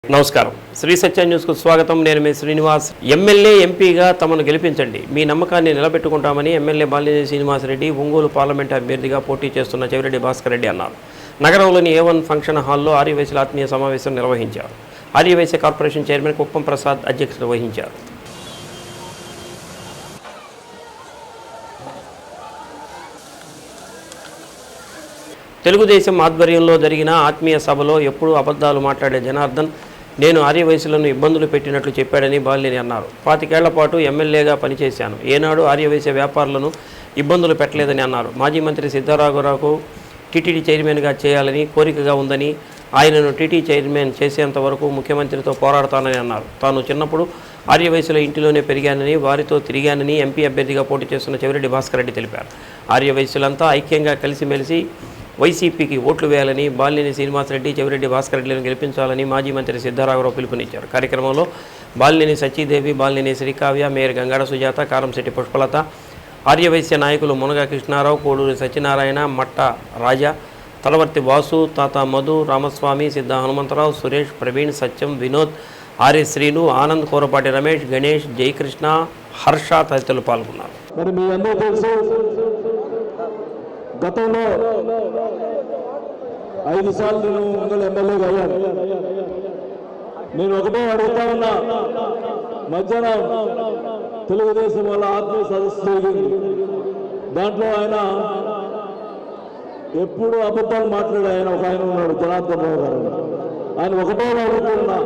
నమస్కారం శ్రీ సత్య న్యూస్కు స్వాగతం. నేను మీ శ్రీనివాస్. ఎమ్మెల్యే ఎంపీగా తమను గెలిపించండి, మీ నమ్మకాన్ని నిలబెట్టుకుంటామని ఎమ్మెల్యే బాలినేని శ్రీనివాసరెడ్డి ఒంగోలు పార్లమెంటు అభ్యర్థిగా పోటీ చేస్తున్న చెవిరెడ్డి భాస్కర్ రెడ్డి అన్నారు. నగరంలోని A1 ఫంక్షన్ హాల్లో ఆర్యవైశ్యుల ఆత్మీయ సమావేశం నిర్వహించారు. ఆర్యవైశ్య కార్పొరేషన్ చైర్మన్ కుప్పం ప్రసాద్ అధ్యక్షత వహించారు. తెలుగుదేశం ఆధ్వర్యంలో జరిగిన ఆత్మీయ సభలో ఎప్పుడూ అబద్ధాలు మాట్లాడే జనార్దన్ నేను ఆర్యవైశ్యులను ఇబ్బందులు పెట్టినట్లు చెప్పాడని బాలినేని అన్నారు. 25 ఏళ్ల పాటు ఎమ్మెల్యేగా పనిచేశాను, ఏనాడు ఆర్యవైశ్య వ్యాపారులను ఇబ్బందులు పెట్టలేదని అన్నారు. మాజీ మంత్రి సిద్ధరాఘవరావుకు టీటీడీ చైర్మన్గా చేయాలని కోరికగా ఉందని, ఆయనను టీటీ చైర్మన్ చేసేంత వరకు ముఖ్యమంత్రితో పోరాడతానని అన్నారు. తాను చిన్నప్పుడు ఆర్యవైశ్యుల ఇంటిలోనే పెరిగానని, వారితో తిరిగానని ఎంపీ అభ్యర్థిగా పోటీ చేస్తున్న చెవిరెడ్డి భాస్కర్ రెడ్డి తెలిపారు. ఆర్యవైశ్యులంతా ఐక్యంగా కలిసిమెలిసి వైసీపీకి ఓట్లు వేయాలని, బాలినేని శ్రీనివాసరెడ్డి, చెవిరెడ్డి భాస్కర్ రెడ్డిలను గెలిపించాలని మాజీ మంత్రి సిద్ధరాఘవరావు పిలుపునిచ్చారు. కార్యక్రమంలో బాలినేని సచీదేవి, బాలినేని శ్రీకావ్య, మేయర్ గంగాడ సుజాత, కారంశెట్టి పుష్పలత, ఆర్యవైశ్య నాయకులు మునగ కృష్ణారావు, కోడూరి సత్యనారాయణ, మట్ట రాజా, తలవర్తి వాసు, తాత మధు, రామస్వామి, సిద్ధ హనుమంతరావు, సురేష్, ప్రవీణ్, సత్యం, వినోద్, ఆర్య శ్రీను, ఆనంద్, కోరపాటి రమేష్, గణేష్, జయకృష్ణ, హర్ష తదితరులు పాల్గొన్నారు. మరి మీ అందరూ తెలుసు, గతంలో 5 సార్లు నేను ఒంగోలు ఎమ్మెల్యేగా అయ్యాను. నేను ఒకటే అడుగుతా ఉన్నా, మధ్యాహ్నం తెలుగుదేశం వాళ్ళ ఆత్మీయ సదస్సు జరిగింది. దాంట్లో ఆయన ఎప్పుడు అబద్ధాలు మాట్లాడే ఒక ఆయన ఉన్నాడు, జనార్దన్ రావు గారు. ఆయన ఒకటే అడుగుతున్నా,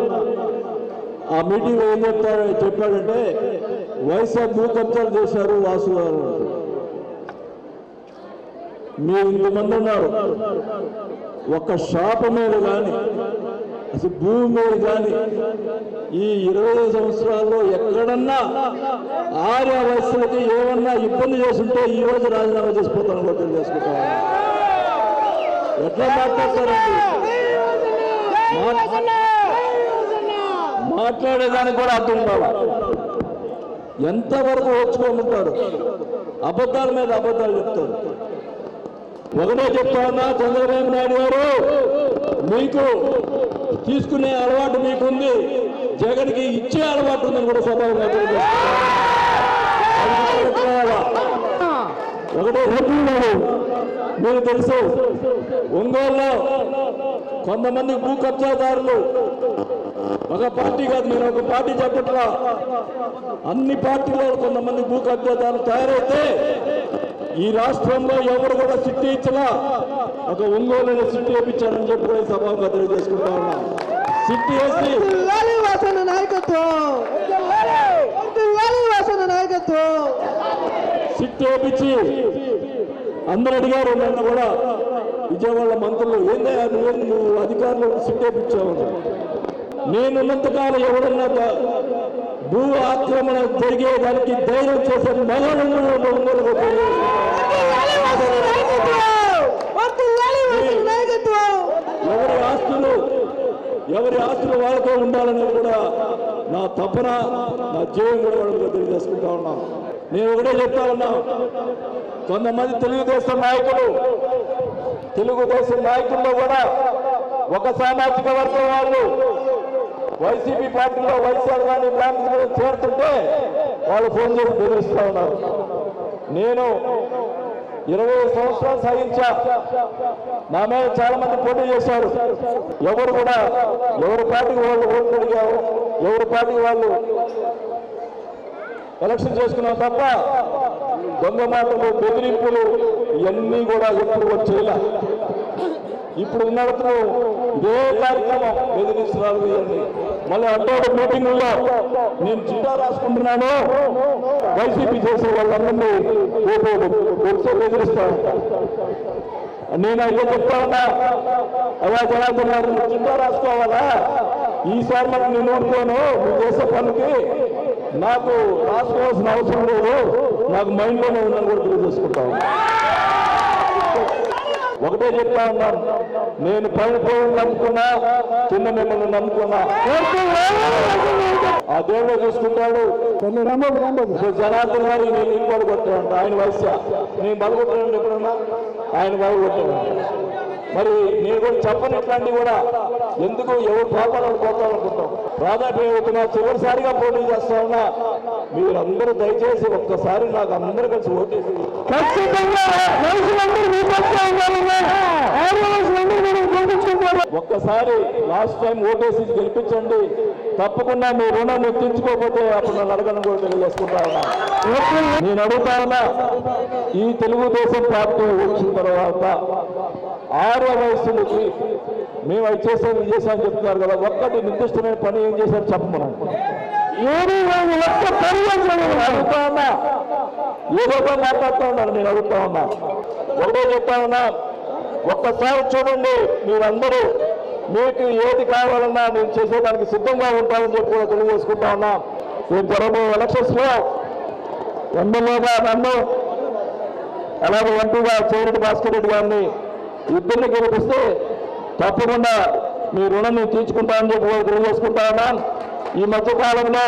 ఆ మీటింగ్లో ఏం చెప్పాడంటే వైఎస్ఆర్ భూ కబ్జాలు చేశారు వాసు గారు. మీరు ఇంతమంది ఉన్నారు, ఒక షాపు మీద కానీ అసలు భూమి మీద కానీ ఈ 20 సంవత్సరాల్లో ఎక్కడన్నా ఆర్యవైశ్యులకి ఏమన్నా ఇబ్బంది చేస్తుంటే ఈ రోజు రాజీనామా చేసిపోతాను కూడా తెలియజేసుకుంటాను. ఎట్లా మాట్లాడతారండి? మాట్లాడేదానికి కూడా అర్థం కావాలి. ఎంతవరకు వచ్చుకోమంటారు? అబద్ధాల మీద అబద్ధాలు చెప్తారు. ఒకటే చెప్తా ఉన్నా, చంద్రబాబు నాయుడు గారు, మీకు తీసుకునే అలవాటు మీకుంది, జగన్కి ఇచ్చే అలవాటు ఉందని కూడా స్వభావంగా ఒకటే చెప్తున్నాడు. మీకు తెలుసు, ఒంగోలులో కొంతమంది భూ కబ్జాదారులు, ఒక పార్టీ కాదు, నేను ఒక పార్టీ చెప్పట్లా, అన్ని పార్టీలో కొంతమంది భూ కబ్జాదారులు తయారైతే ఈ రాష్ట్రంలో ఎవరు కూడా సిట్టి ఇచ్చలా, ఒక ఒంగోలు సిట్టి వేయించారని చెప్పి కూడా సభగా తెలియజేసుకుంటా ఉన్నా. సిట్టి వేసి సిట్టి వేయించి అందరూ అడిగారు నన్ను కూడా, విజయవాడ మంత్రులు, ఏందయ్యా నువ్వు అధికారులు సిట్టి వేయించావు. నేనున్నంతకాలం ఎవరన్నా భూ ఆక్రమణ జరిగేదానికి ధైర్యం చేసే ఎవరి ఆస్తులు వాళ్ళతో ఉండాలనేది కూడా నా తపన, నా జీవం కూడా వాళ్ళకి తెలియజేసుకుంటా ఉన్నాం. నేను ఒకటే చెప్తా ఉన్నా, కొంతమంది తెలుగుదేశం నాయకుల్లో కూడా ఒక సామాజిక వర్గం వాళ్ళు వైసీపీ పార్టీలో వైఎస్ఆర్ గాంధీ బ్రాంచ్ చేరుతుంటే వాళ్ళు ఫోన్ చేసి బెదిరిస్తూ ఉన్నారు. నేను 20 సంవత్సరాలు సాగించా, నా మీద చాలా మంది పోటీ చేశారు. ఎవరు కూడా ఎవరి పార్టీకి వాళ్ళు ఓట్లు అడిగారు, ఎవరి పార్టీకి వాళ్ళు ఎలక్షన్ చేసుకున్నాం తప్ప దొంగ మాటలు, బెదిరింపులు ఇవన్నీ కూడా ఎప్పుడు చేయలే. ఇప్పుడు ఉన్నప్పుడు ఇదే కార్యక్రమం బెదిరిస్తున్నారు. మళ్ళీ అంటాడు మీటింగుల్లో, నేను చిట్టా రాసుకుంటున్నాను, వైసీపీ చేసే వాళ్ళందరినీ వచ్చే బెదిరిస్తాను. నేను అయితే చెప్తా ఉన్నా, అలా జనార్దన్నారు, చిట్టా రాసుకోవాలా, ఈసారి మనం నేను ఊరుకోను, నువ్వు చేసే పనికి నాకు రాసుకోవాల్సిన అవసరం లేదు, నాకు మైండ్లోనే ఉందని కూడా తెలియజేసుకుంటాను. ఒకటే చెప్తా ఉన్నాను, నేను పైన నమ్ముకున్నా, కింద మిమ్మల్ని నమ్ముకున్నా, ఆ దేవుడు చూసుకుంటాడు. జనార్దన్ గారు నేను ఇంకోటి కొట్టాడు, ఆయన వయసు నేను బలగొట్టాను ఎప్పుడన్నా, ఆయన బలగొట్టాడు. మరి నేను కూడా చెప్పని ఇట్లాంటివి కూడా ఎందుకు ఎవరు పాపాలను పోతామనుకుంటాం. ప్రాధాన్యత చివరిసారిగా పోటీ చేస్తా ఉన్నా మీరందరూ దయచేసి ఒక్కసారి నాకు అందరూ కలిసి ఓటేసి ఒక్కసారి లాస్ట్ టైం ఓటేసి గెలిపించండి. తప్పకుండా మీ రుణాన్ని తెచ్చుకోకపోతే అప్పుడు నన్ను అడగను కూడా తెలియజేసుకుంటా ఉన్నా. నేను అడుగుతా ఉన్నా, ఈ తెలుగుదేశం పార్టీ వచ్చిన తర్వాత 6వ వయసులకి మేము అది చేసాం ఇది చేసామని చెప్తున్నారు కదా, ఒక్కటి నిర్దిష్టమైన పని ఏం చేశారు చెప్పమన్నాను. అడుగుతా ఉన్నా, ఏదో మాట్లాడుతూ ఉన్నారు. నేను అడుగుతా ఉన్నా, ఒకటే చెప్తా ఉన్నా, ఒక్కసారి చూడండి. మీరందరూ మీకు ఏది కావాలన్నా నేను చేసేదానికి సిద్ధంగా ఉంటామని చెప్పి కూడా తెలియజేసుకుంటా ఉన్నా. నేను జరగబోయే ఎలక్షన్స్ లో ఎమ్మెల్యేగా నన్ను, అలాగే ఎంపీగా చేరెడ్డి భాస్కర్ రెడ్డి గారిని ఇద్దరిని గెలిపిస్తే తప్పకుండా మీ రుణాన్ని తీర్చుకుంటామని చెప్పి కూడా తెలియజేసుకుంటా ఉన్నా. ఈ మధ్యకాలంలో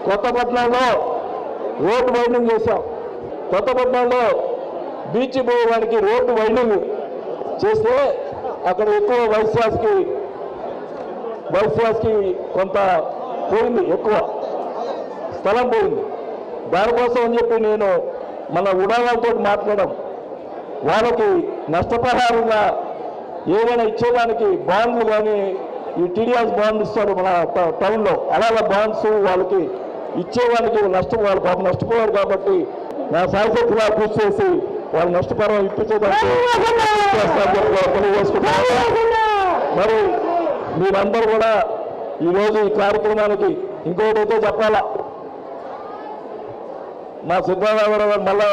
కొత్తపట్నంలో రోడ్డు వైండింగ్ చేశాం. కొత్తపట్నంలో బీచ్ పోయడానికి రోడ్డు వైండింగ్ చేస్తే అక్కడ ఎక్కువ వైశ్యాస్కి కొంత పోయింది, ఎక్కువ స్థలం పోయింది. దానికోసం అని చెప్పి నేను మన ఉడాలతో మాట్లాడడం, వాళ్ళకి నష్టపరిహారంగా ఏమైనా ఇచ్చేదానికి బాండ్లు కానీ ఈ టీడీఎస్ బాండ్ ఇస్తారు మన టౌన్లో, అలాగే బాండ్స్ వాళ్ళకి ఇచ్చేవాళ్ళకి వాళ్ళు పాపం నష్టపోయారు కాబట్టి నా శాశ్వతగా కృషి చేసి వాళ్ళు నష్టపరం ఇప్పించేదానికి తెలియజేసుకుంటారు. మరి మీరందరూ కూడా ఈరోజు ఈ కార్యక్రమానికి ఇంకోటైతే చెప్పాలా, మా సిద్ధరామయ్య గారు మళ్ళా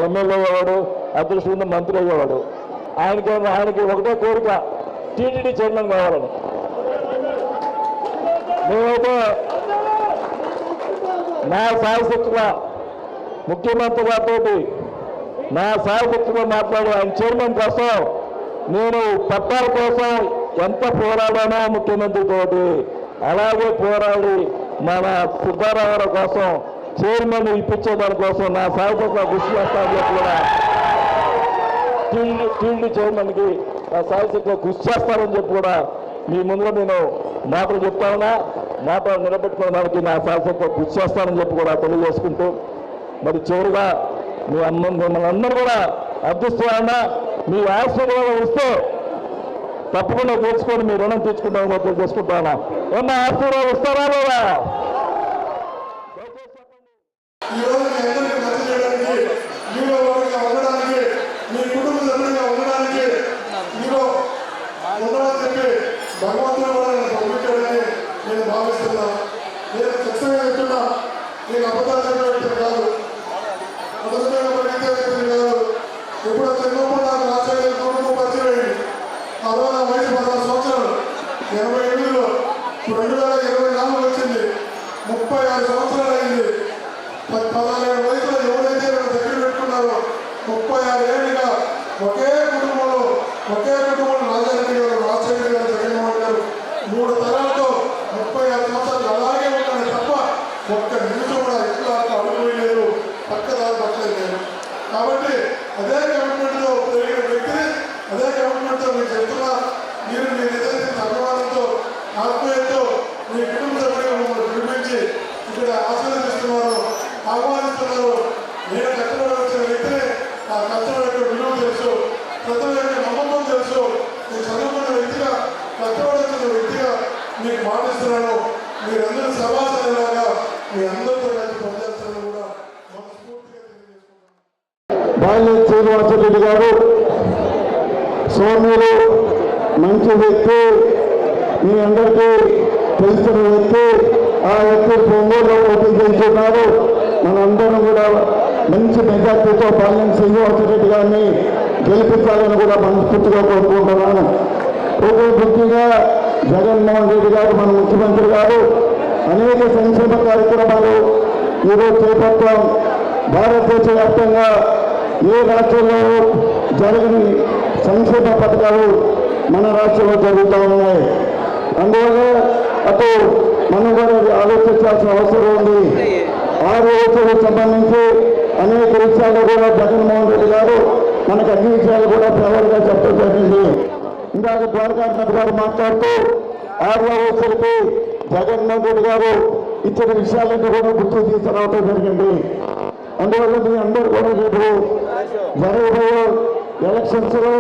ఎమ్మెల్యే అయ్యేవాడు, అదృష్టం మంత్రి అయ్యేవాడు. ఆయనకి ఒకటే కోరిక, టీటీడీ చైర్మన్ కావాలని. మేమైతే నా సాయశక్తిగా ముఖ్యమంత్రి గారితో నా సాయశక్తిగా మాట్లాడి ఆయన చైర్మన్ కోసం నేను పట్టాల కోసం ఎంత పోరాడానో ముఖ్యమంత్రితోటి, అలాగే పోరాడి మన సిద్ధారామరావు కోసం చైర్మన్ ఇప్పించేదాని కోసం నా సాయశక్తిగా కృషి చేస్తానని చెప్పి కూడా టీడీ చైర్మన్కి నా సాయశక్తిగా కృషి చేస్తానని చెప్పి కూడా మీ ముందులో నేను మాటలు చెప్తా ఉన్నా. మాట నిలబెట్టుకోవడానికి నా సాయశక్తిగా కృషి చేస్తానని చెప్పి కూడా తెలియజేసుకుంటూ, మరి చివరిగా మిమ్మల్ని అందరూ కూడా అర్థిస్తున్నా, మీ ఆశీర్వాదం ఇస్తే తప్పకుండా తెచ్చుకొని మీ రుణం తెచ్చుకుంటామని తెలుసుకుంటానా. ఏమన్నా ఆశీర్వాదం ఇస్తారా లేదా? భగవంతుడు కూడా నన్ను పంపించాడని నేను భావిస్తున్నా. నేను ఖచ్చితంగా చెప్తున్నా, నేను అబద్ధాలు చెప్పిన కాదు, అబద్ధంగా పరిగెత్తే కాదు. ఎప్పుడో చిన్నప్పుడు నాకు రాష్ట్రాలు కుటుంబం పరిచయం అయింది. ఆ రోజు నా వయసు 16 సంవత్సరాలు, 88లో 2024 వచ్చింది. 36 సంవత్సరాలు అయింది. 16 వయసులో ఎవరైతే నన్ను దగ్గర పెట్టుకున్నారో 36 ఏళ్ళుగా ఒకే కుటుంబంలో రాజారెడ్డి గారు, రాజశేఖర్ గారు, జగన్మోహన్ గారు 3 తరాలతో 36 సంవత్సరాలు అలాగే ఉన్నాను తప్ప ఒక్క నిమిషం కూడా ఎట్లా అడుగులేదు, పక్కదారి పట్టలేదు. కాబట్టి అదే కమిట్మెంట్తో పెరిగిన వ్యక్తిని, అదే కమిట్మెంట్తో మీకు చెప్తున్నా, మీరు ఏదైతే అభిమానంతో ఆత్మీయతతో మీ కుటుంబ సభ్యులుగా మమ్మల్ని పిలిపించి ఇక్కడ ఆహ్వానిస్తున్నారు. నేను కష్టపడి వచ్చిన వ్యక్తిని, ఆ కష్టం యొక్క విలువ తెలుసు, ప్రజల యొక్క నమ్మకం తెలుసు. నేను చదువుకున్న వ్యక్తిగా, కష్టపడి వచ్చిన వ్యక్తిగా మీకు మాటిస్తున్నాను. మీరందరూ సమాచారంలాగా మీ అందరితో కలిసి పనిచేస్తారని కూడా మనస్ఫూర్తిగా తెలియజేస్తున్నాను. బాల్య శ్రీనివాసరెడ్డి గారు సోమ్యులు, మంచి వ్యక్తి, మీ అందరికీ తెలిసిన వ్యక్తి. ఆ వ్యక్తి పొంగోలో పోటీ చేస్తున్నారు. మనందరం కూడా మంచి మెజార్టీతో బాల్యం శ్రీనివాసరెడ్డి గారిని గెలిపించాలని కూడా మనస్ఫూర్తిగా కోరుకుంటున్నాను. ముఖ్యంగా జగన్మోహన్ రెడ్డి గారు, మన ముఖ్యమంత్రి గారు అనేక సంక్షేమ కార్యక్రమాలు ఈరోజు చేపట్టాం. భారతదేశ వ్యాప్తంగా ఏ రాష్ట్రంలో జరగని సంక్షేమ పథకాలు మన రాష్ట్రంలో జరుగుతూ ఉన్నాయి. అందువల్ల అటు మనం కూడా ఆలోచించాల్సిన అవసరం ఉంది. 6 రోజులకు సంబంధించి అనేక విషయాలు కూడా జగన్మోహన్ రెడ్డి గారు మనకు అన్ని విషయాలు కూడా ఫేవర్గా చెప్పడం జరిగింది. ఇందాక ద్వారకానాథ్ గారు మాట్లాడుతూ ఆర్ఓసరికి జగన్మోహన్ రెడ్డి గారు ఇచ్చిన విషయాలన్నీ కూడా గుర్తు తీసుకురావడం జరిగింది. అందువల్ల మీ అందరూ కూడా రేపు జరగబోయే ఎలక్షన్స్ లో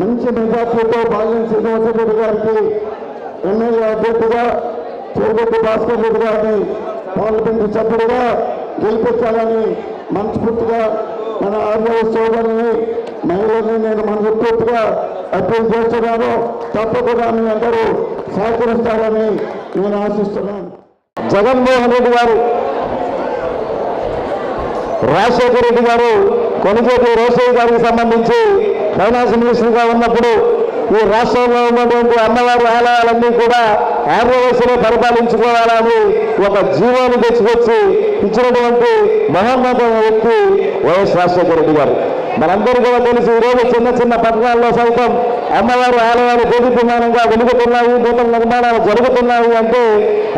మంచి మెజార్టీతో బాలినేని శ్రీనివాసరెడ్డి గారికి ఎమ్మెల్యే అభ్యర్థిగా చేరుగొట్టి భాస్కర్ రెడ్డి గారిని పార్లమెంటు సభ్యుడిగా గెలిపించాలని మనస్ఫూర్తిగా మన ఆర్ఓ సోదరుని మహిళల్ని నేను మనస్ఫూర్తిగా అప్పీల్ చేస్తున్నాను. తప్పకుండా మీ అందరూ సహకరిస్తారని నేను ఆశిస్తున్నాను. జగన్మోహన్ రెడ్డి గారు, రాజశేఖర రెడ్డి గారు కొనిచేటి రోసయ్య గారికి సంబంధించి ఫైనాన్స్ మినిస్టర్గా ఉన్నప్పుడు ఈ రాష్ట్రంలో ఉన్నటువంటి అమ్మవారి ఆలయాలన్నీ కూడా ఆర్ఓవైసీలో పరిపాలించుకోవాలని ఒక జీవోని తెచ్చుకొచ్చి ఇచ్చినటువంటి మహోన్నత వ్యక్తి వైఎస్ రాజశేఖర రెడ్డి గారు. మనందరూ కూడా తెలిసి ఈరోజు చిన్న చిన్న పట్టణాల్లో సైతం అమ్మవారి ఆలయాలు దేదీప్యమానంగా వెలుగుతున్నాయి, నూతన నిర్మాణాలు జరుగుతున్నాయి అంటే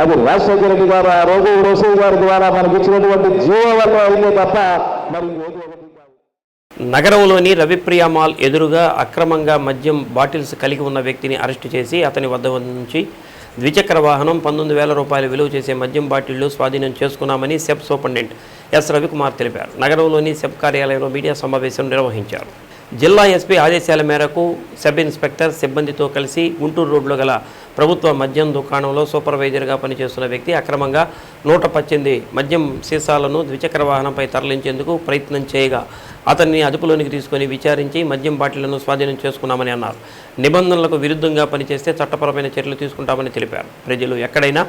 అది రాజశేఖర రెడ్డి గారు ఆ రోజు రోసయ్య గారి ద్వారా మనకి ఇచ్చినటువంటి జీవో వల్ల అయిందే తప్ప మరి నగరంలోని రవిప్రియ మాల్ ఎదురుగా అక్రమంగా మద్యం బాటిల్స్ కలిగి ఉన్న వ్యక్తిని అరెస్టు చేసి అతని వద్ద నుంచి ద్విచక్ర వాహనం 19,000 రూపాయలు విలువ చేసే మద్యం బాటిళ్లు స్వాధీనం చేసుకున్నామని సెబ్ సూపరింటెండెంట్ ఎస్ రవికుమార్ తెలిపారు. నగరంలోని సెబ్ కార్యాలయంలో మీడియా సమావేశం నిర్వహించారు. జిల్లా ఎస్పీ ఆదేశాల మేరకు సబ్ ఇన్స్పెక్టర్ సిబ్బందితో కలిసి గుంటూరు రోడ్లో గల ప్రభుత్వ మద్యం దుకాణంలో సూపర్వైజర్గా పనిచేస్తున్న వ్యక్తి అక్రమంగా 118 మద్యం సీసాలను ద్విచక్ర వాహనంపై తరలించేందుకు ప్రయత్నం చేయగా అతన్ని అదుపులోనికి తీసుకొని విచారించి మద్యం బాటిళ్లను స్వాధీనం చేసుకున్నామని అన్నారు. నిబంధనలకు విరుద్ధంగా పనిచేస్తే చట్టపరమైన చర్యలు తీసుకుంటామని తెలిపారు. ప్రజలు ఎక్కడైనా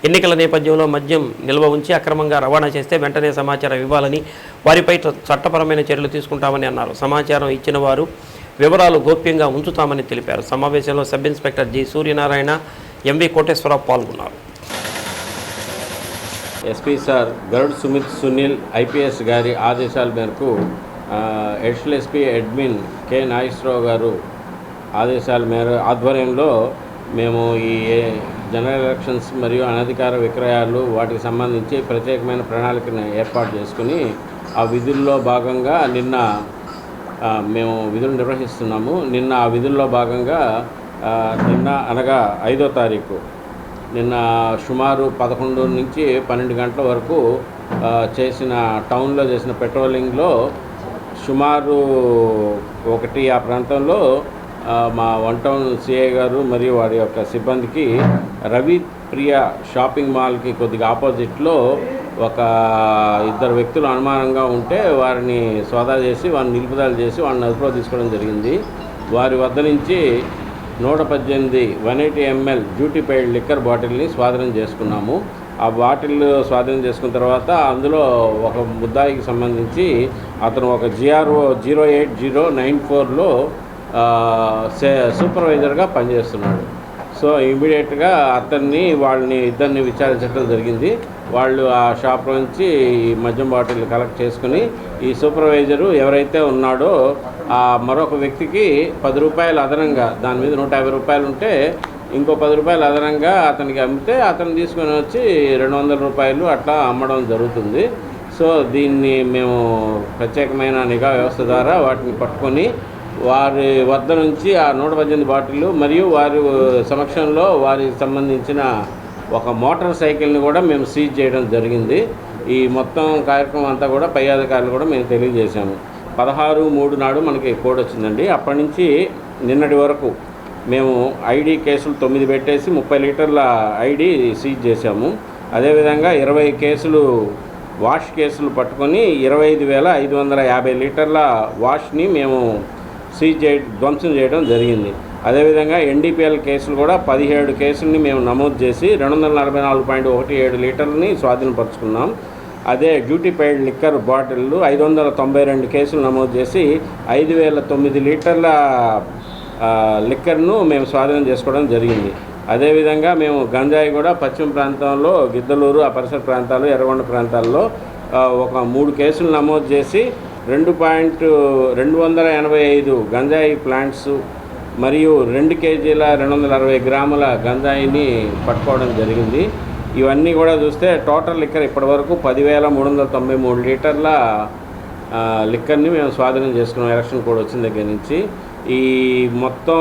ఎన్నికల నేపథ్యంలో మద్యం నిల్వ ఉంచి అక్రమంగా రవాణా చేస్తే వెంటనే సమాచారం ఇవ్వాలని, వారిపై చట్టపరమైన చర్యలు తీసుకుంటామని అన్నారు. సమాచారం ఇచ్చిన వారు వివరాలు గోప్యంగా ఉంచుతామని తెలిపారు. సమావేశంలో sub inspector G Suryanarayana, M V Koteswararao పాల్గొన్నారు. SP sir Garud Sumit Sunil IPS గారి ఆదేశాల మేరకు additional SP admin K Nageswararao గారు ఆదేశాల ఆధ్వర్యంలో మేము ఈ జనరల్ ఎలక్షన్స్ మరియు అనధికార విక్రయాలు వాటికి సంబంధించి ప్రత్యేకమైన ప్రణాళికను ఏర్పాటు చేసుకుని ఆ విధుల్లో భాగంగా నిన్న మేము విధులు నిర్వహిస్తున్నాము. నిన్న ఆ విధుల్లో భాగంగా నిన్న అనగా 5వ తారీఖు నిన్న సుమారు 11 నుంచి 12 గంటల వరకు టౌన్లో చేసిన పెట్రోలింగ్లో సుమారు ఆ ప్రాంతంలో మా 1 టౌన్ సిఐ గారు మరియు వారి యొక్క సిబ్బందికి రవి ప్రియ షాపింగ్ మాల్కి కొద్దిగా ఆపోజిట్లో ఒక 2 వ్యక్తులు అనుమానంగా ఉంటే వారిని సోదా చేసి వారిని నిలుపుదల చేసి వారిని అదుపులో తీసుకోవడం జరిగింది. వారి వద్ద నుంచి 118 180 ml డ్యూటీ పెయిడ్ లిక్కర్ బాటిల్ని స్వాధీనం చేసుకున్నాము. ఆ బాటిల్ స్వాధీనం చేసుకున్న తర్వాత అందులో ఒక ముద్దాయికి సంబంధించి అతను ఒక GRO 08094లో సూపర్వైజర్గా పనిచేస్తున్నాడు. సో ఇమీడియట్గా వాళ్ళని ఇద్దరిని విచారించడం జరిగింది. వాళ్ళు ఆ షాప్ నుంచి ఈ మద్యం బాటిల్ కలెక్ట్ చేసుకుని ఈ సూపర్వైజరు ఎవరైతే ఉన్నాడో ఆ మరొక వ్యక్తికి 10 రూపాయలు అదనంగా, దాని మీద 150 రూపాయలు ఉంటే ఇంకో 10 రూపాయలు అదనంగా అతనికి అమ్మితే అతను తీసుకొని వచ్చి 200 రూపాయలు అట్లా అమ్మడం జరుగుతుంది. సో దీన్ని మేము ప్రత్యేకమైన నిఘా వ్యవస్థ ద్వారా వాటిని పట్టుకొని వారి వద్ద నుంచి ఆ 118 బాటిళ్ళు మరియు వారి సమక్షంలో వారికి సంబంధించిన ఒక మోటార్ సైకిల్ని కూడా మేము సీజ్ చేయడం జరిగింది. ఈ మొత్తం కార్యక్రమం అంతా కూడా పై అధికారులు కూడా మేము తెలియజేశాము. 16/3 నాడు మనకి కోడ్ వచ్చిందండి. అప్పటి నుంచి నిన్నటి వరకు మేము ఐడి కేసులు 9 పెట్టేసి 30 లీటర్ల ఐడి సీజ్ చేశాము. అదేవిధంగా 20 కేసులు వాష్ కేసులు పట్టుకొని 25,550 లీటర్ల వాష్ని మేము ధ్వంసం చేయడం జరిగింది. అదేవిధంగా NDPL కేసులు కూడా 17 కేసుల్ని మేము నమోదు చేసి 244.17 లీటర్లని స్వాధీనపరుచుకున్నాం. అదే డ్యూటీ పెయిడ్ లిక్కర్ బాటిళ్ళు 592 కేసులు నమోదు చేసి 5,009 లీటర్ల లిక్కర్ను మేము స్వాధీనం చేసుకోవడం జరిగింది. అదేవిధంగా మేము గంజాయి కూడా పశ్చిమ ప్రాంతంలో గిద్దలూరు ఆ పరిసర ప్రాంతాలు ఎర్రగొండ ప్రాంతాల్లో ఒక 3 కేసులు నమోదు చేసి 2.285 గంజాయి ప్లాంట్స్ మరియు 2 కేజీల 260 గ్రాముల గంజాయిని పట్టుకోవడం జరిగింది. ఇవన్నీ కూడా చూస్తే టోటల్ లిక్కర్ ఇప్పటివరకు 10,393 లీటర్ల లిక్కర్ని మేము స్వాధీనం చేసుకున్నాం ఎలక్షన్ కోడ్ వచ్చిన దగ్గర నుంచి. ఈ మొత్తం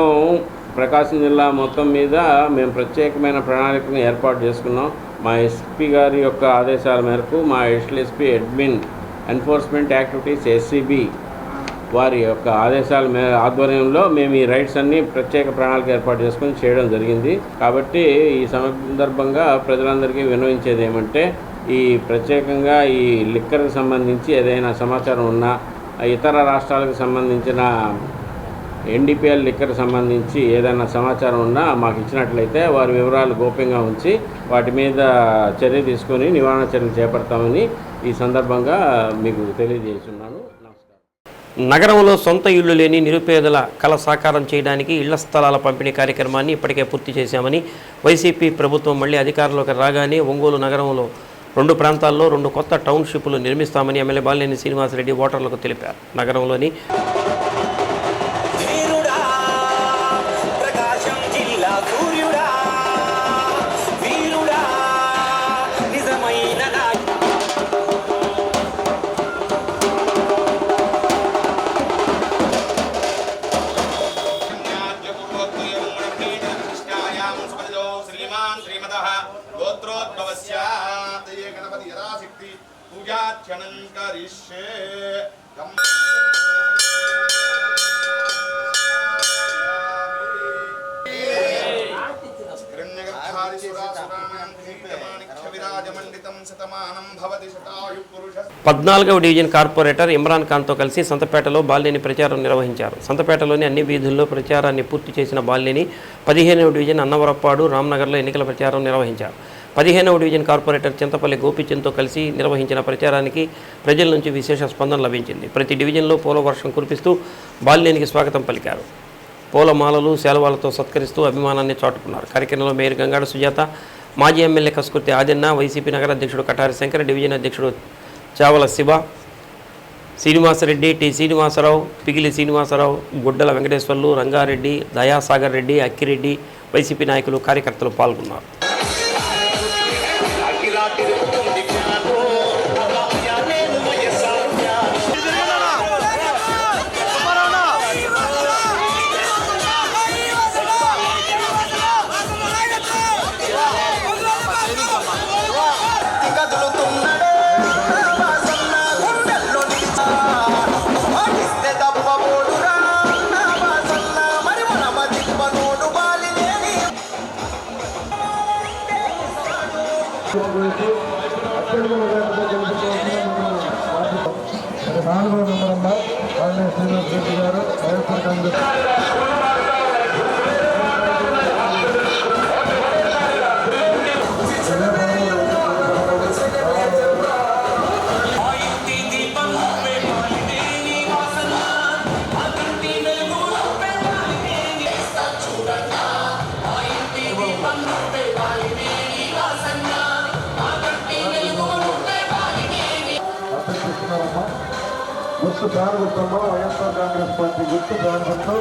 ప్రకాశం జిల్లా మొత్తం మీద మేము ప్రత్యేకమైన ప్రణాళికను ఏర్పాటు చేసుకున్నాం. మా ఎస్పీ గారి యొక్క ఆదేశాల మేరకు మా additional SP admin enforcement activities SCB వారి యొక్క ఆదేశాల ఆధ్వర్యంలో మేము ఈ రైడ్స్ అన్నీ ప్రత్యేక ప్రణాళిక ఏర్పాటు చేసుకొని చేయడం జరిగింది. కాబట్టి ఈ సందర్భంగా ప్రజలందరికీ విన్నవించేది ఏమంటే, ఈ ప్రత్యేకంగా ఈ లిక్కర్కి సంబంధించి ఏదైనా సమాచారం ఉన్నా, ఇతర రాష్ట్రాలకు సంబంధించిన ఎన్డీపీఎల్ లిక్కర్ సంబంధించి ఏదైనా సమాచారం ఉన్నా మాకు ఇచ్చినట్లయితే వారి వివరాలు గోప్యంగా ఉంచి వాటి మీద చర్య తీసుకొని నివారణ చర్యలు చేపడతామని ఈ సందర్భంగా మీకు తెలియజేస్తున్నాను. నమస్కారం. నగరంలో సొంత ఇళ్లు లేని నిరుపేదల కళ సాకారం చేయడానికి ఇళ్ల స్థలాల పంపిణీ కార్యక్రమాన్ని ఇప్పటికే పూర్తి చేశామని వైసీపీ ప్రభుత్వం మళ్లీ అధికారంలోకి రాగానే ఒంగోలు నగరంలో 2 ప్రాంతాల్లో 2 కొత్త టౌన్షిప్లు నిర్మిస్తామని ఎమ్మెల్యే బాలినేని శ్రీనివాసరెడ్డి ఓటర్లకు తెలిపారు. నగరంలోని పద్నాలుగవ డివిజన్ కార్పొరేటర్ ఇమ్రాన్ ఖాన్తో కలిసి సంతపేటలో బాలినేని ప్రచారం నిర్వహించారు. సంతపేటలోని అన్ని వీధుల్లో ప్రచారాన్ని పూర్తి చేసిన బాలినేని 15వ డివిజన్ అన్నవరప్పాడు, రామ్నగర్లో ఎన్నికల ప్రచారం నిర్వహించారు. 15వ డివిజన్ కార్పొరేటర్ చింతపల్లి గోపిచంద్తో కలిసి నిర్వహించిన ప్రచారానికి ప్రజల నుంచి విశేష స్పందన లభించింది. ప్రతి డివిజన్లో పూల వర్షం కురిపిస్తూ బాలినేనికి స్వాగతం పలికారు. పూలమాలలు, శాలువాలతో సత్కరిస్తూ అభిమానాన్ని చాటుకున్నారు. కార్యక్రమంలో మేయర్ గంగాడ సుజాత, మాజీ ఎమ్మెల్యే కస్కుర్తి ఆదిన్న, వైసీపీ నగర అధ్యక్షుడు కటారి శంకర్, డివిజన్ అధ్యక్షుడు చావల శివ, శ్రీనివాసరెడ్డి, టి శ్రీనివాసరావు, పిగిలి శ్రీనివాసరావు, గుడ్డల వెంకటేశ్వర్లు, రంగారెడ్డి, దయాసాగర్ రెడ్డి, అక్కిరెడ్డి, వైసీపీ నాయకులు, కార్యకర్తలు పాల్గొన్నారు. గుర్తు ప్రారంభిస్తామో వైఎస్ఆర్ కాంగ్రెస్ పార్టీ గుర్తు ప్రారంభిస్తూ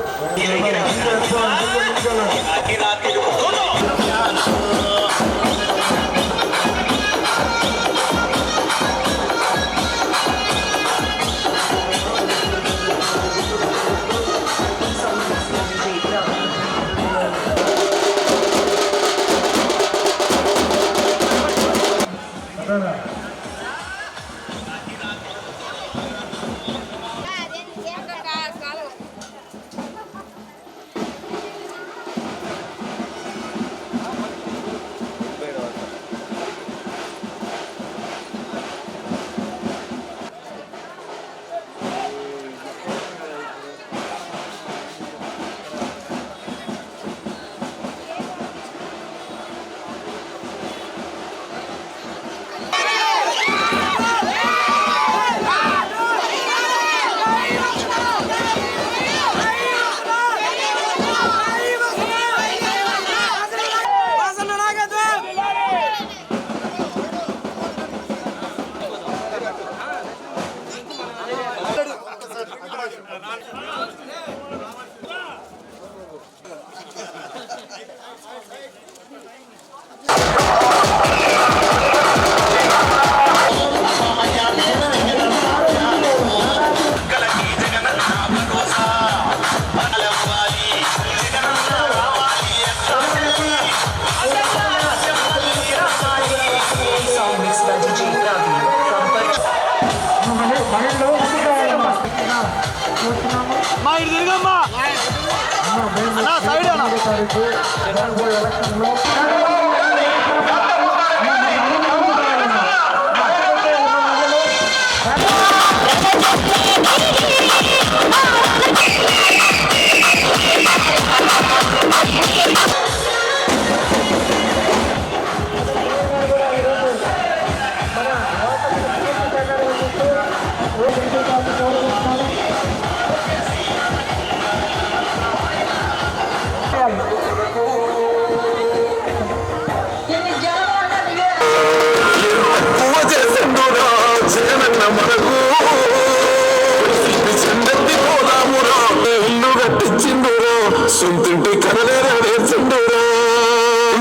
సొంతింటి కనలేరేసిండురా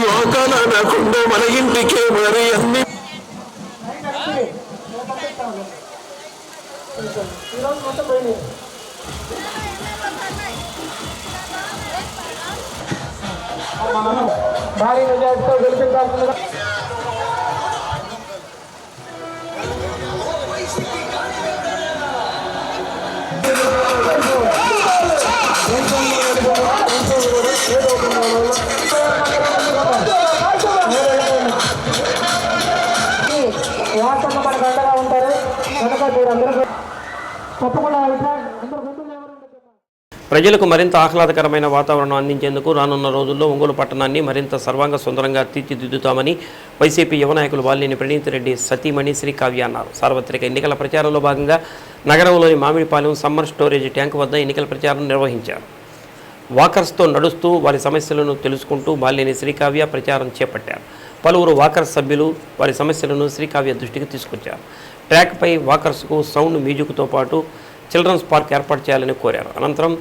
లోకాల నాకుండా మన ఇంటికే మరి అన్ని భారీ మెజార్టీతో గెలిపించాల్సిందిగా వార్తల్లో మనకు అండగా ఉంటారు కనుక మీరందరూ తప్పకుండా ప్రజలకు మరింత ఆహ్లాదకరమైన వాతావరణం అందించేందుకు రానున్న రోజుల్లో ఒంగోలు పట్టణాన్ని మరింత సర్వాంగ సుందరంగా తీర్చిదిద్దుతామని వైసీపీ యువ నాయకులు బాలినేని ప్రణీత్ రెడ్డి సతీమణి శ్రీకావ్య అన్నారు. సార్వత్రిక ఎన్నికల ప్రచారంలో భాగంగా నగరంలోని మామిడిపాలెం సమ్మర్ స్టోరేజ్ ట్యాంకు వద్ద ఎన్నికల ప్రచారం నిర్వహించారు. వాకర్స్తో నడుస్తూ వారి సమస్యలను తెలుసుకుంటూ బాలినేని శ్రీకావ్య ప్రచారం చేపట్టారు. పలువురు వాకర్స్ సభ్యులు వారి సమస్యలను శ్రీకావ్య దృష్టికి తీసుకొచ్చారు. ట్రాక్పై వాకర్స్కు సౌండ్ మ్యూజిక్తో పాటు చిల్డ్రన్స్ పార్క్ ఏర్పాటు చేయాలని కోరారు. అనంతరం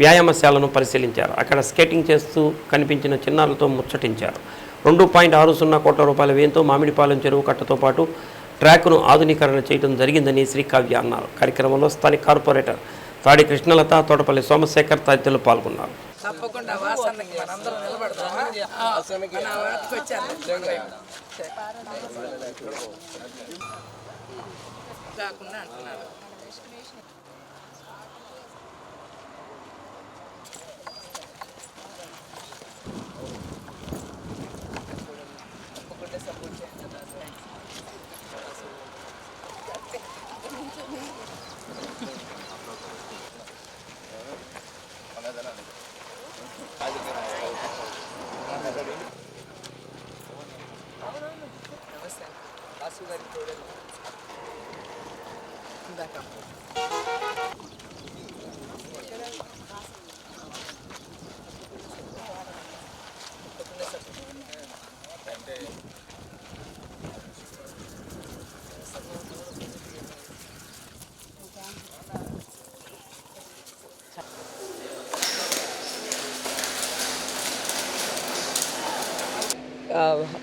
వ్యాయామశాలను పరిశీలించారు. అక్కడ స్కేటింగ్ చేస్తూ కనిపించిన చిన్నారులతో ముచ్చటించారు. 2.60 కోట్ల రూపాయల వ్యయంతో మామిడిపాలెం చెరువు కట్టతో పాటు ట్రాక్ను ఆధునీకరణ చేయడం జరిగిందని శ్రీకావ్య అన్నారు. కార్యక్రమంలో స్థానిక కార్పొరేటర్ తాడి కృష్ణలత, తోటపల్లి సోమశేఖర్ తదితరులు పాల్గొన్నారు.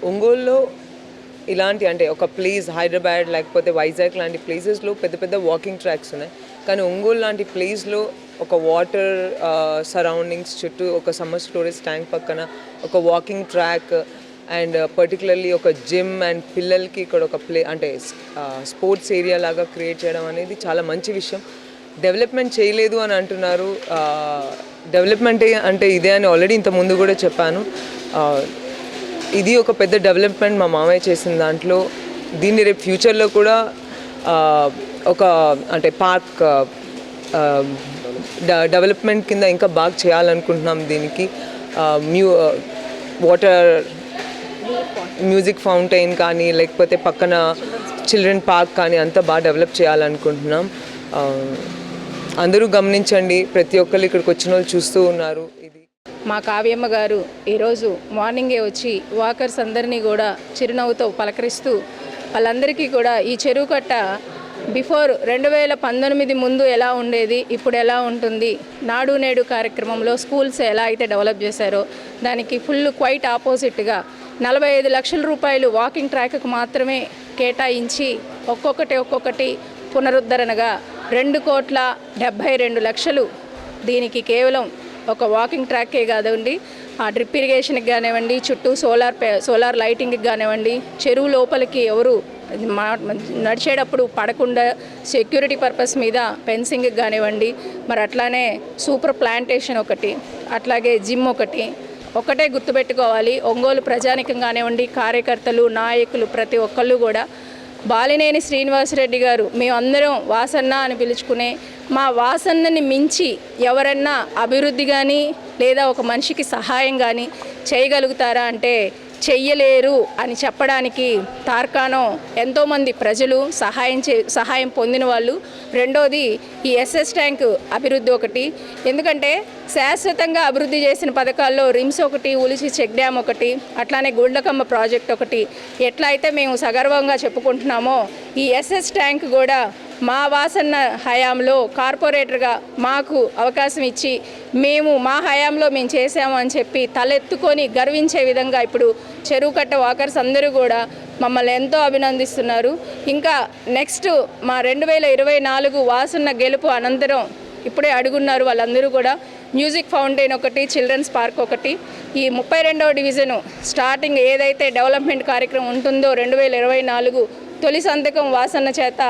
ఒంగోలులో ఇలాంటి అంటే ఒక ప్లేస్ హైదరాబాద్ లేకపోతే వైజాగ్ లాంటి ప్లేసెస్లో పెద్ద పెద్ద వాకింగ్ ట్రాక్స్ ఉన్నాయి. కానీ ఒంగోలు లాంటి ప్లేస్లో ఒక వాటర్ సరౌండింగ్స్ చుట్టూ ఒక సమ్మర్ స్టోరేజ్ ట్యాంక్ పక్కన ఒక వాకింగ్ ట్రాక్ అండ్ పర్టికులర్లీ ఒక జిమ్ అండ్ పిల్లలకి ఇక్కడ ఒక అంటే స్పోర్ట్స్ ఏరియా లాగా క్రియేట్ చేయడం అనేది చాలా మంచి విషయం. డెవలప్మెంట్ చేయలేదు అని అంటున్నారు. డెవలప్మెంట్ అంటే ఇదే అని ఆల్రెడీ ఇంత ముందు కూడా చెప్పాను. ఇది ఒక పెద్ద డెవలప్మెంట్ మా మామయ్య చేసిన దాంట్లో. దీన్ని రేపు ఫ్యూచర్లో కూడా ఒక అంటే పార్క్ డెవలప్మెంట్ కింద ఇంకా బాగా చేయాలనుకుంటున్నాం. దీనికి వాటర్ మ్యూజిక్ ఫౌంటైన్ కానీ లేకపోతే పక్కన చిల్డ్రన్ పార్క్ కానీ అంతా బాగా డెవలప్ చేయాలనుకుంటున్నాం. అందరూ గమనించండి, ప్రతి ఒక్కరు ఇక్కడికి వచ్చిన వాళ్ళు చూస్తూ ఉన్నారు. ఇది మా కావ్యమ్మ గారు ఈరోజు మార్నింగే వచ్చి వాకర్స్ అందరినీ కూడా చిరునవ్వుతో పలకరిస్తూ వాళ్ళందరికీ కూడా ఈ చెరువు కట్ట బిఫోర్ 2019 ముందు ఎలా ఉండేది, ఇప్పుడు ఎలా ఉంటుంది, నాడు నేడు కార్యక్రమంలో స్కూల్స్ ఎలా అయితే డెవలప్ చేశారో దానికి క్వైట్ ఆపోజిట్గా 45 లక్షల రూపాయలు వాకింగ్ ట్రాక్కు మాత్రమే కేటాయించి ఒక్కొక్కటి పునరుద్ధరణగా 2,72,00,000 దీనికి కేవలం ఒక వాకింగ్ ట్రాక్కే కాదండి, ఆ డ్రిప్ ఇరిగేషన్కి కానివ్వండి, చుట్టూ సోలార్ లైటింగ్కి కానివ్వండి, చెరువు లోపలికి ఎవరు నడిచేటప్పుడు పడకుండా సెక్యూరిటీ పర్పస్ మీద ఫెన్సింగ్కి కానివ్వండి, మరి అట్లానే సూపర్ ప్లాంటేషన్ ఒకటి, అట్లాగే జిమ్ ఒకటే గుర్తుపెట్టుకోవాలి. ఒంగోలు ప్రజానికం కానివ్వండి, కార్యకర్తలు, నాయకులు ప్రతి ఒక్కళ్ళు కూడా బాలినేని శ్రీనివాసరెడ్డి గారు మేమందరం వాసన్న అని పిలుచుకునే మా వాసన్నని మించి ఎవరన్నా అభివృద్ధి కానీ లేదా ఒక మనిషికి సహాయం కానీ చేయగలుగుతారా అంటే చెయ్యలేరు అని చెప్పడానికి తార్కాణం ఎంతోమంది ప్రజలు సహాయం పొందిన వాళ్ళు. రెండోది ఈ ఎస్ఎస్ ట్యాంక్ అభివృద్ధి ఒకటి. ఎందుకంటే శాశ్వతంగా అభివృద్ధి చేసిన పథకాల్లో రిమ్స్ ఒకటి, ఉలిసి చెక్ డ్యామ్ ఒకటి, అట్లానే గుండ్లకమ్మ ప్రాజెక్ట్ ఒకటి. ఎట్లా అయితే మేము సగర్వంగా చెప్పుకుంటున్నామో ఈ ఎస్ఎస్ ట్యాంక్ కూడా మా వాసన్న హయాంలో కార్పొరేటర్గా మాకు అవకాశం ఇచ్చి మా హయాంలో మేము చేసాము అని చెప్పి తలెత్తుకొని గర్వించే విధంగా ఇప్పుడు చెరువు కట్ట వాకర్స్ అందరూ కూడా మమ్మల్ని ఎంతో అభినందిస్తున్నారు. ఇంకా నెక్స్ట్ మా 2024 వాసన్న గెలుపు అనంతరం ఇప్పుడే అడుగున్నారు వాళ్ళందరూ కూడా మ్యూజిక్ ఫౌంటైన్ ఒకటి, చిల్డ్రన్స్ పార్క్ ఒకటి. ఈ 32వ డివిజను స్టార్టింగ్ ఏదైతే డెవలప్మెంట్ కార్యక్రమం ఉంటుందో 2024 తొలి సంతకం వాసన్న చేత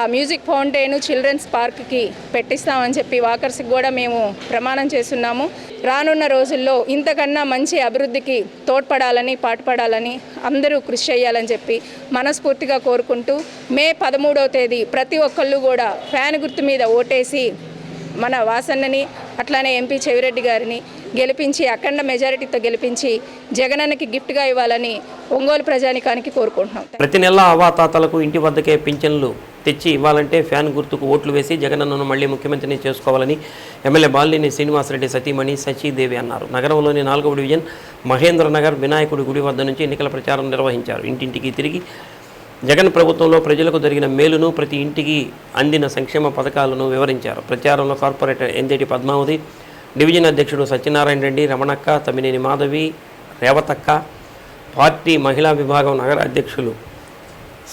ఆ మ్యూజిక్ ఫౌంటైన్, చిల్డ్రన్స్ పార్క్కి పెట్టిస్తామని చెప్పి వాకర్స్కి కూడా మేము ప్రమాణం చేస్తున్నాము. రానున్న రోజుల్లో ఇంతకన్నా మంచి అభివృద్ధికి తోడ్పడాలని, పాటుపడాలని అందరూ కృషి చేయాలని చెప్పి మనస్ఫూర్తిగా కోరుకుంటూ మే 13వ తేదీ ప్రతి ఒక్కళ్ళు కూడా ఫ్యాన్ గుర్తు మీద ఓటేసి మన వాసన్నని అట్లానే ఎంపీ చెవిరెడ్డి గారిని గెలిపించి అఖండ మెజారిటీతో గెలిపించి జగనన్నకి గిఫ్ట్గా ఇవ్వాలని ఒంగోలు ప్రజానికానికి కోరుకుంటున్నాం. ప్రతి నెల అవాతాతలకు ఇంటి వద్దకే పింఛన్లు తెచ్చి ఇవ్వాలంటే ఫ్యాన్ గుర్తుకు ఓట్లు వేసి జగనన్నను మళ్లీ ముఖ్యమంత్రిని చేసుకోవాలని ఎమ్మెల్యే బాలినేని శ్రీనివాసరెడ్డి సతీమణి సచీదేవి అన్నారు. నగరంలోని 4వ డివిజన్ మహేంద్రనగర్ వినాయకుడి గుడి వద్ద నుంచి ఎన్నికల ప్రచారం నిర్వహించారు. ఇంటింటికి తిరిగి జగన్ ప్రభుత్వంలో ప్రజలకు జరిగిన మేలును, ప్రతి ఇంటికి అందిన సంక్షేమ పథకాలను వివరించారు. ప్రచారంలో కార్పొరేటర్ ఎందేటి పద్మావతి, డివిజన్ అధ్యక్షుడు సత్యనారాయణ రెడ్డి, రమణక్క, తమ్మినేని మాధవి, రేవతక్క, పార్టీ మహిళా విభాగం నగర అధ్యక్షులు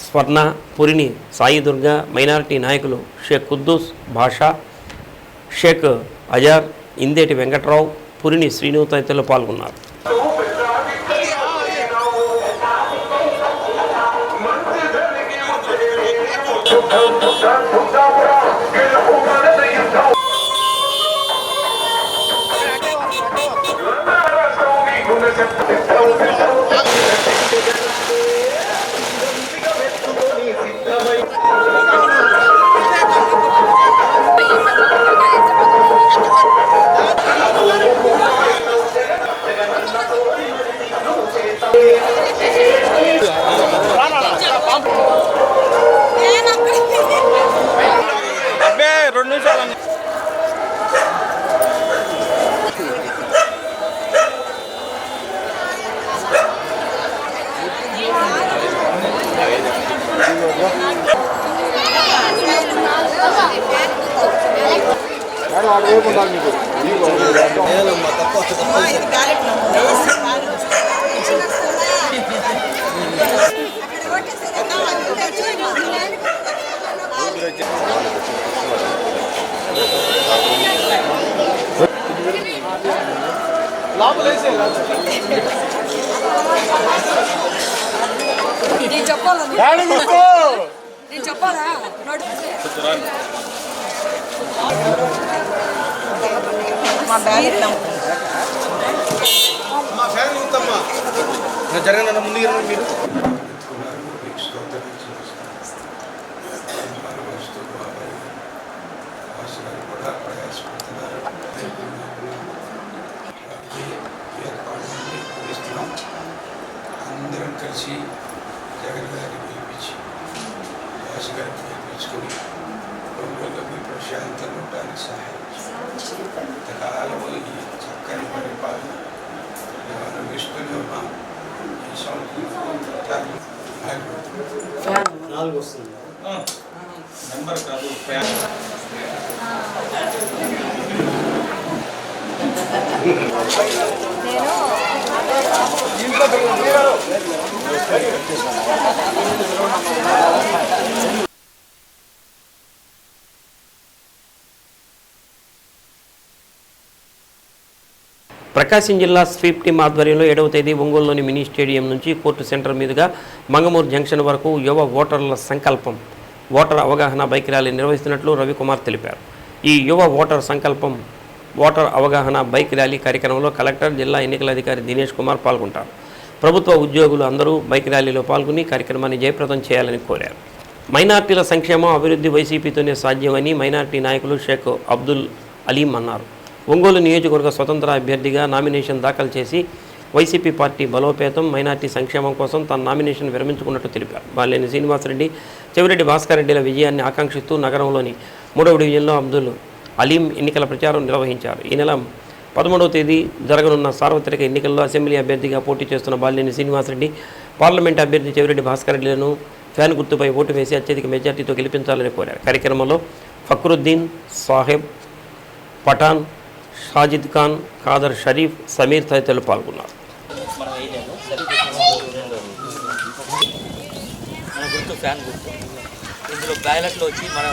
స్వర్ణ, పురిని సాయి దుర్గా, మైనారిటీ నాయకులు షేక్ కుద్దూస్ భాషా, షేక్ అజార్, ఇందేటి వెంకట్రావు, పురిని శ్రీను తదితరులు పాల్గొన్నారు. జరగనన్న ముందు మీరు అందరం కలిసి జగన్ గారిని పిలిపించి వాసు గారిని పిలిపించుకొని ఒంగోలుకి ప్రశాంతంగా ఉండడానికి సహాయం ఇంతకాలం ఈ చక్కని పరిపాలన అనుభవిస్తూనే ఉన్నాం. ఈ సంవత్సరం నెంబర్ కాదు ప్రకాశం జిల్లా స్వీప్ టీం ఆధ్వర్యంలో 7వ తేదీ ఒంగోలులోని మినీ స్టేడియం నుంచి కోర్టు సెంటర్ మీదుగా మంగమూరు జంక్షన్ వరకు యువ ఓటర్ల సంకల్పం ఓటర్ అవగాహన బైక్ ర్యాలీ నిర్వహిస్తున్నట్లు రవికుమార్ తెలిపారు. ఈ యువ ఓటర్ సంకల్పం ఓటర్ అవగాహన బైక్ ర్యాలీ కార్యక్రమంలో కలెక్టర్, జిల్లా ఎన్నికల అధికారి దినేష్ కుమార్ పాల్గొంటారు. ప్రభుత్వ ఉద్యోగులు అందరూ బైక్ ర్యాలీలో పాల్గొని కార్యక్రమాన్ని జయప్రదం చేయాలని కోరారు. మైనార్టీల సంక్షేమం, అభివృద్ధి వైసీపీతోనే సాధ్యమని మైనార్టీ నాయకులు షేక్ అబ్దుల్ అలీం అన్నారు. ఒంగోలు నియోజకవర్గ స్వతంత్ర అభ్యర్థిగా నామినేషన్ దాఖలు చేసి వైసీపీ పార్టీ బలోపేతం, మైనార్టీ సంక్షేమం కోసం తన నామినేషన్ విరమించుకున్నట్టు తెలిపారు. బాలినేని శ్రీనివాసరెడ్డి, చెవిరెడ్డి భాస్కర్ రెడ్డిల విజయాన్ని ఆకాంక్షిస్తూ నగరంలోని 3వ డివిజన్లో అబ్దుల్ అలీం ఎన్నికల ప్రచారం నిర్వహించారు. ఈ నెల 13వ తేదీ జరగనున్న సార్వత్రిక ఎన్నికల్లో అసెంబ్లీ అభ్యర్థిగా పోటీ చేస్తున్న బాలినేని శ్రీనివాసరెడ్డి, పార్లమెంట్ అభ్యర్థి చెవిరెడ్డి భాస్కర్ రెడ్డిలను ఫ్యాన్ గుర్తుపై ఓటు వేసి అత్యధిక మెజార్టీతో గెలిపించాలని కోరారు. కార్యక్రమంలో ఫక్రుద్దీన్, సాహెబ్, పఠాన్, షాజిద్ ఖాన్, ఖాదర్ షరీఫ్, సమీర్ తదితరులు పాల్గొన్నారు. మన గుర్తు ఫ్యాన్ గుర్తు. ఇందులో బ్యాలెట్లో వచ్చి మన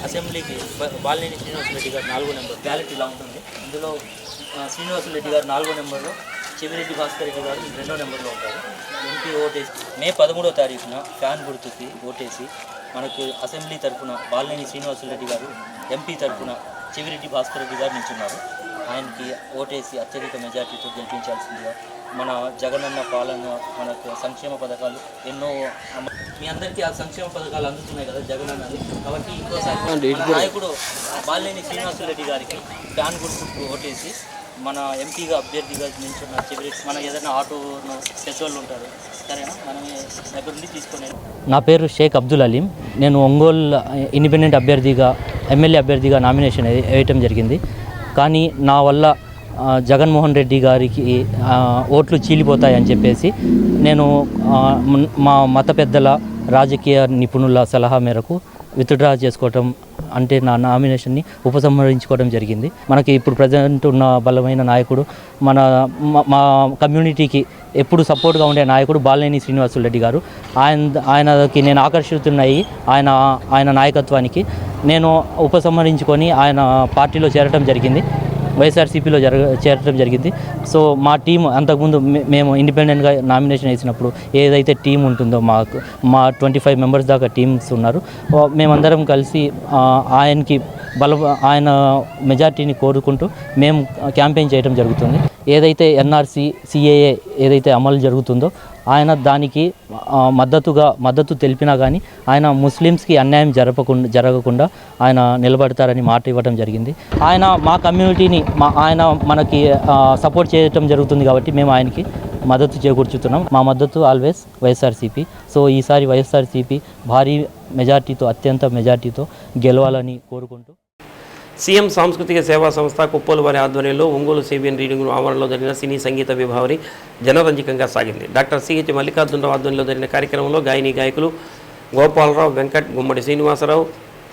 అసెంబ్లీకి బాలినేని శ్రీనివాసరెడ్డి గారు 4వ నెంబర్ బ్యాలెట్ ఇలా ఉంటుంది. ఇందులో శ్రీనివాసరెడ్డి గారు 4వ నెంబర్లో, చెవిరెడ్డి భాస్కర్ రెడ్డి గారు 2వ నెంబర్లో ఉంటారు. ఎంపీ ఓటేసి మే 13వ తారీఖున ఫ్యాన్ గుర్తుకి ఓటేసి మనకు అసెంబ్లీ తరఫున బాలినేని శ్రీనివాసరెడ్డి గారు, ఎంపీ తరఫున చెవిరెడ్డి భాస్కర్ రెడ్డి గారు నిల్చున్నారు. ఆయనకి ఓటేసి అత్యధిక మెజార్టీతో గెలిపించాల్సిందిగా. మన జగనన్న పాలన, మనకు సంక్షేమ పథకాలు ఎన్నో, మీ అందరికీ ఆ సంక్షేమ పథకాలు అందుతున్నాయి కదా జగనన్నది. కాబట్టి ఇంకోసారి నాయకుడు బాలినేని శ్రీనివాసరెడ్డి గారికి ఫ్యాన్ గుర్తుకు ఓటేసి మన ఎంపీగా అభ్యర్థిగా నిల్చున్న చెవిరెడ్డి, మన ఏదైనా ఆటోను తెచ్చోళ్ళు ఉంటారు, సరేనా, మనం దగ్గర నుండి తీసుకునే. నా పేరు షేక్ అబ్దుల్ అలీం. నేను ఒంగోలు ఇండిపెండెంట్ అభ్యర్థిగా, ఎమ్మెల్యే అభ్యర్థిగా నామినేషన్ వేయటం జరిగింది. కానీ నా వల్ల జగన్మోహన్ రెడ్డి గారికి ఓట్లు చీలిపోతాయని చెప్పేసి నేను మా మత పెద్దల, రాజకీయ నిపుణుల సలహా మేరకు విత్డ్రా చేసుకోవటం, అంటే నా నామినేషన్ని ఉపసంహరించుకోవడం జరిగింది. మనకి ఇప్పుడు ప్రజెంట్ ఉన్న బలమైన నాయకుడు, మా కమ్యూనిటీకి ఎప్పుడు సపోర్ట్గా ఉండే నాయకుడు బాలినేని శ్రీనివాసరెడ్డి గారు. ఆయనకి నేను ఆకర్షితున్నాయి. ఆయన నాయకత్వానికి నేను ఉపసంహరించుకొని ఆయన పార్టీలో చేరటం జరిగింది, వైఎస్ఆర్సీపీలో చేరటం జరిగింది. సో మా టీం అంతకుముందు మేము ఇండిపెండెంట్గా నామినేషన్ వేసినప్పుడు ఏదైతే టీం ఉంటుందో మా 25 మెంబర్స్ దాకా టీమ్స్ ఉన్నారు. మేమందరం కలిసి ఆయన మెజార్టీని కోరుకుంటూ మేము క్యాంపెయిన్ చేయడం జరుగుతుంది. ఏదైతే ఎన్ఆర్సీ, సిఏఏ ఏదైతే అమలు జరుగుతుందో ఆయన దానికి మద్దతు తెలిపినా కానీ ఆయన ముస్లిమ్స్కి అన్యాయం జరగకుండా ఆయన నిలబడతారని మాట ఇవ్వడం జరిగింది. ఆయన మా కమ్యూనిటీని ఆయన మనకి సపోర్ట్ చేయడం జరుగుతుంది కాబట్టి మేము ఆయనకి మద్దతు చేకూర్చుతున్నాం. మా మద్దతు ఆల్వేస్ వైఎస్ఆర్సీపీ. సో ఈసారి వైఎస్ఆర్సీపీ భారీ మెజార్టీతో, అత్యంత మెజార్టీతో గెలవాలని కోరుకుంటూ. సీఎం సాంస్కృతిక సేవా సంస్థ కుప్పలు వారి ఆధ్వర్యంలో ఒంగోలు సిబిఎన్ రీడింగ్ రూమ్ ఆవరణలో జరిగిన సినీ సంగీత విభావరి జనరంజకంగా సాగింది. డాక్టర్ సిహెచ్ మల్లికార్జునరావు ఆధ్వర్యంలో జరిగిన కార్యక్రమంలో గాయని గాయకులు గోపాలరావు, వెంకట్, గుమ్మడి శ్రీనివాసరావు,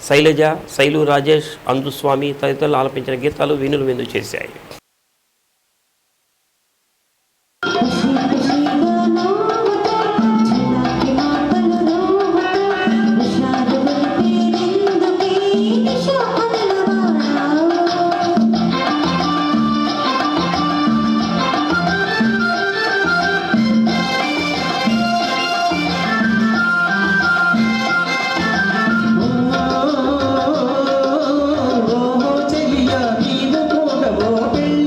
శైలజ, శైలు రాజేష్, అంజుస్వామి తదితరులు ఆలపించిన గీతాలు వీణులు విందు చేశాయి. చెలియా నీవు కోడవో పెళ్ళి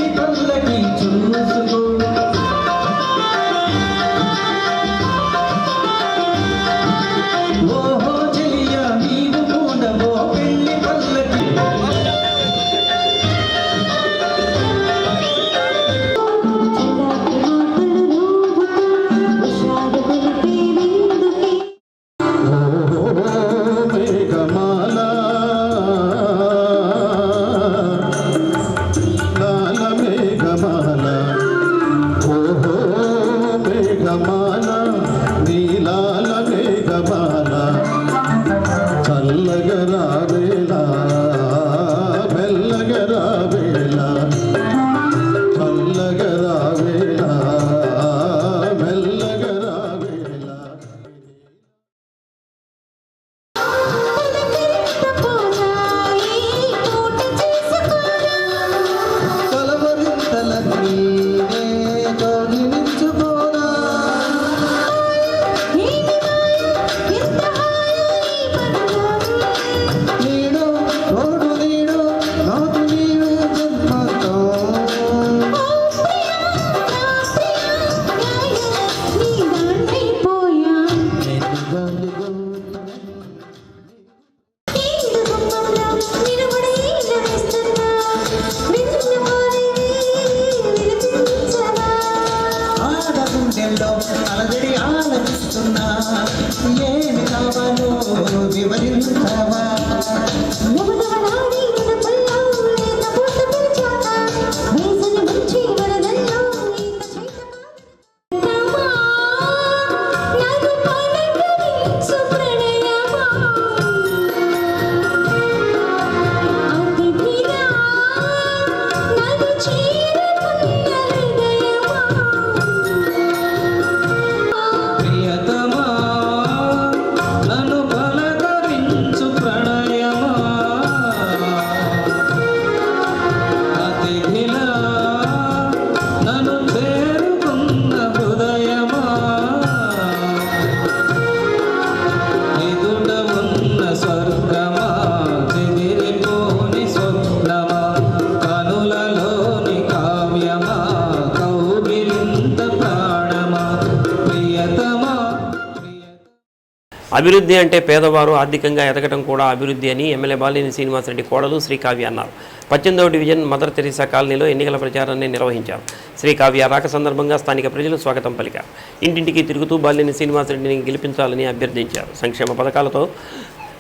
అభివృద్ధి అంటే పేదవారు ఆర్థికంగా ఎదగడం కూడా అభివృద్ధి అని ఎమ్మెల్యే బాలినేని శ్రీనివాసరెడ్డి కోడలు శ్రీకావ్య అన్నారు. 18వ డివిజన్ మదర్ తెరీసా కాలనీలో ఎన్నికల ప్రచారాన్ని నిర్వహించారు. శ్రీకావ్య రాక సందర్భంగా స్థానిక ప్రజలు స్వాగతం పలికారు. ఇంటింటికి తిరుగుతూ బాలినేని శ్రీనివాసరెడ్డిని గెలిపించాలని అభ్యర్థించారు. సంక్షేమ పథకాలతో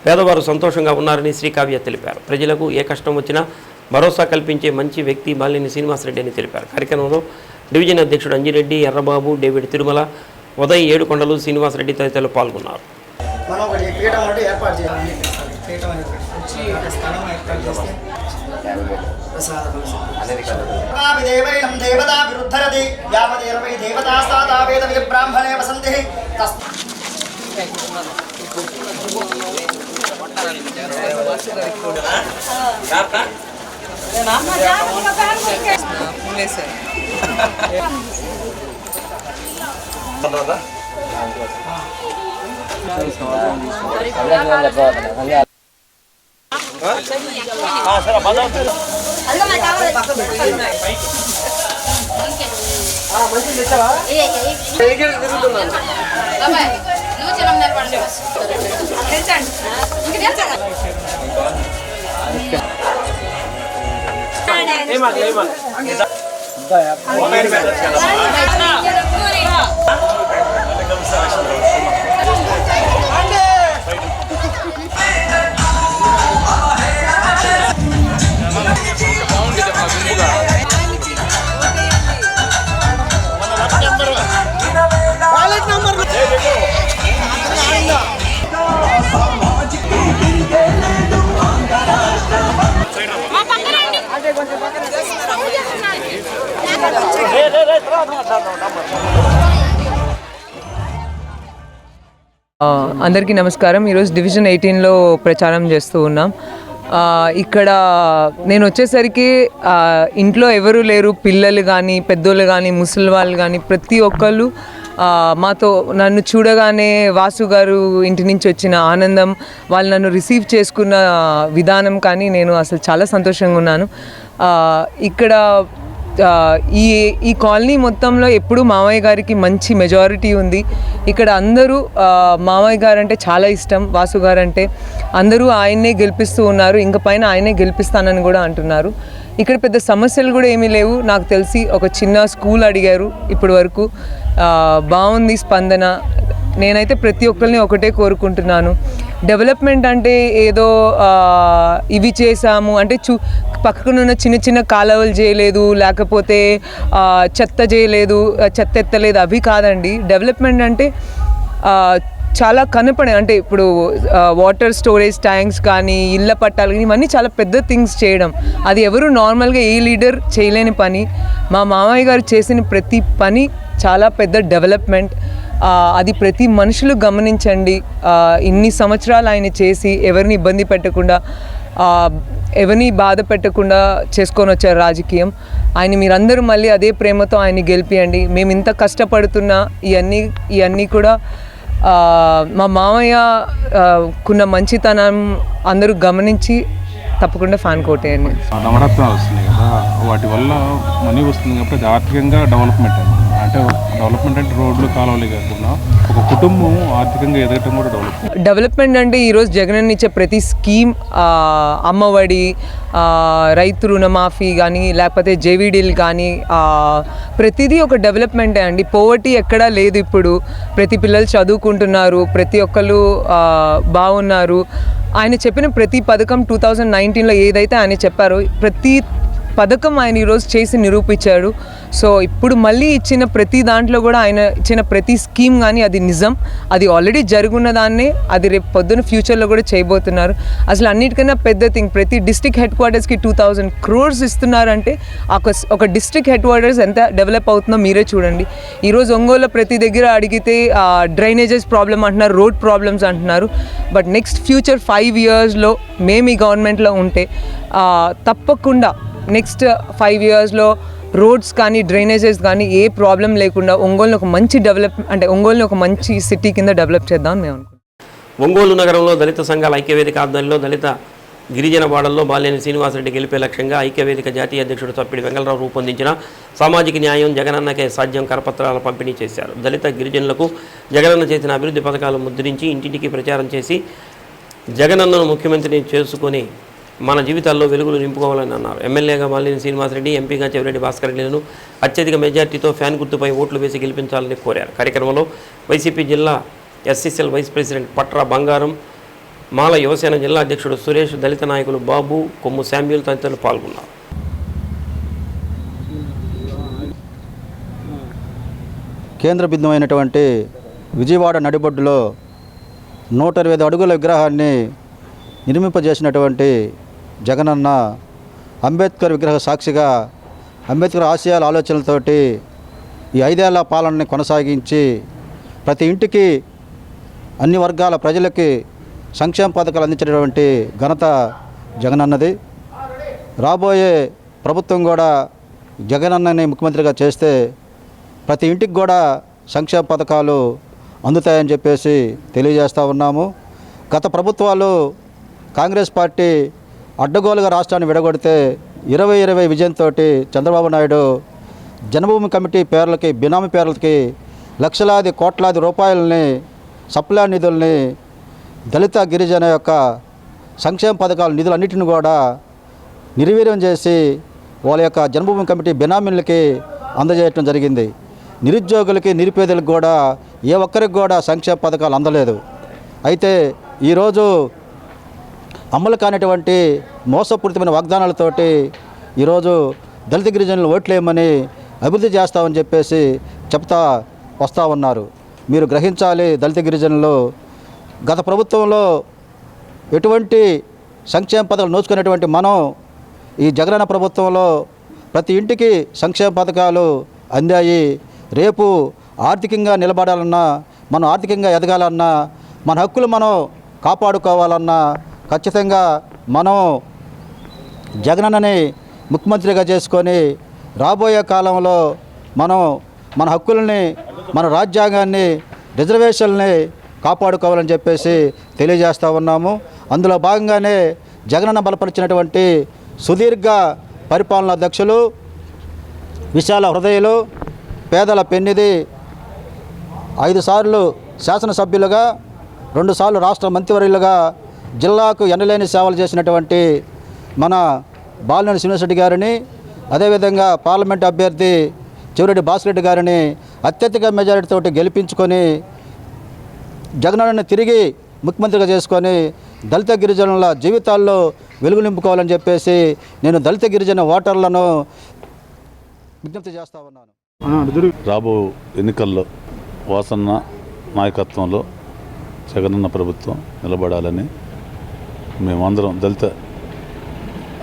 పేదవారు సంతోషంగా ఉన్నారని శ్రీకావ్య తెలిపారు. ప్రజలకు ఏ కష్టం వచ్చినా భరోసా కల్పించే మంచి వ్యక్తి బాలినేని శ్రీనివాసరెడ్డి అని తెలిపారు. కార్యక్రమంలో డివిజన్ అధ్యక్షుడు అంజిరెడ్డి, ఎర్రబాబు, డేవిడ్ తిరుమల, ఉదయ్, ఏడుకొండలు, శ్రీనివాసరెడ్డి తదితరులు పాల్గొన్నారు. మనం ఒకటి పీఠం అంటే ఏర్పాటు చేయాలి. పీఠం వచ్చి స్థలం ఏర్పాటు చేస్తే దేవైనం దేవతా విరుద్ధరతి యావదేరవై దేవతాస్తాదా వేద విధి బ్రాహ్మణే వసంతి అందరికీ నమస్కారం. ఈరోజు డివిజన్ 18లో ప్రచారం చేస్తూ ఉన్నాం. ఇక్కడ నేను వచ్చేసరికి ఇంట్లో ఎవరు లేరు, పిల్లలు కానీ పెద్దోళ్ళు కానీ ముసలి వాళ్ళు కానీ ప్రతి ఒక్కళ్ళు మాతో నన్ను చూడగానే వాసు గారు ఇంటి నుంచి వచ్చిన ఆనందం, వాళ్ళు నన్ను రిసీవ్ చేసుకున్న విధానం కానీ నేను అసలు చాలా సంతోషంగా ఉన్నాను. ఇక్కడ ఈ కాలనీ మొత్తంలో ఎప్పుడు మామయ్య గారికి మంచి మెజారిటీ ఉంది. ఇక్కడ అందరూ మామయ్య గారు అంటే చాలా ఇష్టం, వాసు గారు అంటే అందరూ ఆయన్నే గెలిపిస్తూ ఉన్నారు. ఇంక పైన ఆయనే గెలిపిస్తానని కూడా అంటున్నారు. ఇక్కడ పెద్ద సమస్యలు కూడా ఏమీ లేవు. నాకు తెలిసి ఒక చిన్న స్కూల్ అడిగారు ఇప్పటి వరకు, బాగుంది స్పందన. నేనైతే ప్రతి ఒక్కరిని ఒకటే కోరుకుంటున్నాను, డెవలప్మెంట్ అంటే ఏదో ఇవి చేసాము అంటే పక్కనున్న చిన్న చిన్న కాలువలు చేయలేదు, లేకపోతే చెత్త చేయలేదు, చెత్త ఎత్తలేదు, అవి కాదండి. డెవలప్మెంట్ అంటే చాలా కనపడే, అంటే ఇప్పుడు వాటర్ స్టోరేజ్ ట్యాంక్స్ కానీ ఇళ్ళ పట్టాలు కానీ ఇవన్నీ చాలా పెద్ద థింగ్స్ చేయడం, అది ఎవరు నార్మల్గా ఏ లీడర్ చేయలేని పని. మా మామయ్య గారు చేసిన ప్రతి పని చాలా పెద్ద డెవలప్మెంట్. అది ప్రతి మనుషులు గమనించండి. ఇన్ని సంవత్సరాలు ఆయన చేసి ఎవరిని ఇబ్బంది పెట్టకుండా, ఎవరిని బాధ పెట్టకుండా చేసుకొని వచ్చారు రాజకీయం. ఆయన మీరందరూ మళ్ళీ అదే ప్రేమతో ఆయన్ని గెలిపియండి. మేము ఇంత కష్టపడుతున్నా ఇవన్నీ కూడా మా మామయ్య కున్న మంచితనం అందరూ గమనించి తప్పకుండా ఫ్యాన్ కోటేయండి. నవరత్నాలు వస్తున్నాయి కదా, వాటి వల్ల మనీ వస్తుంది కాబట్టి అది ఆర్థికంగా డెవలప్మెంట్ అంటే డెవలప్మెంట్ అంటే రోడ్లు కాలువలే కాకుండా ఒక కుటుంబం ఆర్థికంగా ఎదగటం కూడా డెవలప్మెంట్ అంటే ఈరోజు జగన్ ఇచ్చే ప్రతి స్కీమ్, అమ్మఒడి, రైతు రుణమాఫీ కానీ లేకపోతే జేవీడీలు కానీ ప్రతిదీ ఒక డెవలప్మెంటే అండి. పోవర్టీ ఎక్కడా లేదు. ఇప్పుడు ప్రతి పిల్లలు చదువుకుంటున్నారు, ప్రతి ఒక్కరు బాగున్నారు. ఆయన చెప్పిన ప్రతి పథకం 2019లో ఏదైతే ఆయన చెప్పారో ప్రతి పథకం ఆయన ఈరోజు చేసి నిరూపించాడు. సో ఇప్పుడు మళ్ళీ ఇచ్చిన ప్రతి దాంట్లో కూడా ఆయన ఇచ్చిన ప్రతి స్కీమ్ కానీ అది నిజం, అది ఆల్రెడీ జరుగున్న దాన్నే అది రేపు పొద్దున్న ఫ్యూచర్లో కూడా చేయబోతున్నారు. అసలు అన్నిటికన్నా పెద్ద థింగ్, ప్రతి డిస్ట్రిక్ట్ హెడ్ క్వార్టర్స్కి 2000 crores ఇస్తున్నారంటే ఒక డిస్ట్రిక్ట్ హెడ్ క్వార్టర్స్ ఎంత డెవలప్ అవుతుందో మీరే చూడండి. ఈరోజు ఒంగోలులో ప్రతి దగ్గర అడిగితే డ్రైనేజెస్ ప్రాబ్లమ్ అంటున్నారు, రోడ్ ప్రాబ్లమ్స్ అంటున్నారు. బట్ నెక్స్ట్ ఫ్యూచర్ 5 yearsలో మేము ఈ గవర్నమెంట్లో ఉంటే తప్పకుండా నెక్స్ట్ 5 yearsలో రోడ్స్ కానీ డ్రైనేజెస్ కానీ ఏ ప్రాబ్లం లేకుండా ఒంగోలుని ఒక మంచి ఒంగోలుని ఒక మంచి సిటీ కింద డెవలప్ చేద్దాం మేము అనుకుంటున్నాం. ఒంగోలు నగరంలో దళిత సంఘాల ఐక్యవేదిక ఆధ్వర్యంలో దళిత గిరిజన వాడల్లో బాలినేని శ్రీనివాసరెడ్డి గెలిపే లక్ష్యంగా ఐక్యవేదిక జాతీయ అధ్యక్షుడు తప్పిడి వెంగళరావు రూపొందించిన సామాజిక న్యాయం జగనన్నకే సాధ్యం కరపత్రాల పంపిణీ చేశారు. దళిత గిరిజనులకు జగనన్న చేసిన అభివృద్ధి పథకాలు ముద్రించి ఇంటింటికి ప్రచారం చేసి జగనన్నను ముఖ్యమంత్రిని చేసుకొని మన జీవితాల్లో వెలుగులు నింపుకోవాలని అన్నారు. ఎమ్మెల్యేగా బాలినేని శ్రీనివాసరెడ్డి, ఎంపీగా చెవిరెడ్డి భాస్కర్ రెడ్డిలను అత్యధిక మెజార్టీతో ఫ్యాన్ గుర్తుపై ఓట్లు వేసి గెలిపించాలని కోరారు. కార్యక్రమంలో వైసీపీ జిల్లా ఎస్సీసీఎల్ వైస్ ప్రెసిడెంట్ పట్రా బంగారం, మాల యువసేన జిల్లా అధ్యక్షుడు సురేష్, దళిత నాయకులు బాబు, కొమ్ము శామ్యూల్ తదితరులు పాల్గొన్నారు. కేంద్ర బిందువైనటువంటి విజయవాడ నడిబొడ్డులో 125 అడుగుల విగ్రహాన్ని నిర్మింపజేసినటువంటి జగనన్న అంబేద్కర్ విగ్రహ సాక్షిగా అంబేద్కర్ ఆశయాల ఆలోచనలతోటి ఈ 5 ఏళ్ల పాలనని కొనసాగించి ప్రతి ఇంటికి అన్ని వర్గాల ప్రజలకి సంక్షేమ పథకాలు అందించినటువంటి ఘనత జగనన్నది. రాబోయే ప్రభుత్వం కూడా జగనన్నని ముఖ్యమంత్రిగా చేస్తే ప్రతి ఇంటికి కూడా సంక్షేమ పథకాలు అందుతాయని చెప్పేసి తెలియజేస్తూ ఉన్నాము. గత ప్రభుత్వాలు కాంగ్రెస్ పార్టీ అడ్డగోలుగా రాష్ట్రాన్ని విడగొడితే 2020 విజయంతో చంద్రబాబు నాయుడు జన్మభూమి కమిటీ పేర్లకి, బినామీ పేర్లకి లక్షలాది కోట్లాది రూపాయలని సప్లా నిధుల్ని దళిత గిరిజన యొక్క సంక్షేమ పథకాల నిధులన్నింటిని కూడా నిర్వీర్యం చేసి వాళ్ళ యొక్క జన్మభూమి కమిటీ బినామీలకి అందజేయటం జరిగింది. నిరుద్యోగులకి, నిరుపేదలకు కూడా ఏ ఒక్కరికి కూడా సంక్షేమ పథకాలు అందలేదు. అయితే ఈరోజు అమలు కానిటువంటి మోసపూరితమైన వాగ్దానాలతోటి ఈరోజు దళిత గిరిజనులు ఓట్లేయమని అభివృద్ధి చేస్తామని చెప్పేసి చెప్తా వస్తూ ఉన్నారు. మీరు గ్రహించాలి, దళిత గిరిజనులు గత ప్రభుత్వంలో ఎటువంటి సంక్షేమ పథకాలు నోచుకునేటువంటి మనం ఈ జగనన్న ప్రభుత్వంలో ప్రతి ఇంటికి సంక్షేమ పథకాలు అందాయి. రేపు ఆర్థికంగా నిలబడాలన్నా, మనం ఆర్థికంగా ఎదగాలన్నా, మన హక్కులు మనం కాపాడుకోవాలన్నా ఖచ్చితంగా మనం జగనన్నని ముఖ్యమంత్రిగా చేసుకొని రాబోయే కాలంలో మనం మన హక్కులని, మన రాజ్యాంగాన్ని, రిజర్వేషన్ని కాపాడుకోవాలని చెప్పేసి తెలియజేస్తూ ఉన్నాము. అందులో భాగంగానే జగనన్న బలపరిచినటువంటి సుదీర్ఘ పరిపాలనా దక్షులు, విశాల హృదయులు, పేదల పెన్నిధి, 5 సార్లు శాసనసభ్యులుగా, 2 సార్లు రాష్ట్ర మంత్రివర్యులుగా జిల్లాకు ఎనలేని సేవలు చేసినటువంటి మన బాలినేని శ్రీనివాసరెడ్డి గారిని, అదేవిధంగా పార్లమెంట్ అభ్యర్థి చెవిరెడ్డి భాస్కర్ రెడ్డి గారిని అత్యధిక మెజారిటీతో గెలిపించుకొని జగనన్నని తిరిగి ముఖ్యమంత్రిగా చేసుకొని దళిత గిరిజనుల జీవితాల్లో వెలుగు నింపుకోవాలని చెప్పేసి నేను దళిత గిరిజన ఓటర్లను విజ్ఞప్తి చేస్తూ ఉన్నాను. రాబో ఎన్నికల్లో వాసన్న నాయకత్వంలో జగనన్న ప్రభుత్వం నిలబడాలని మేమందరం దళిత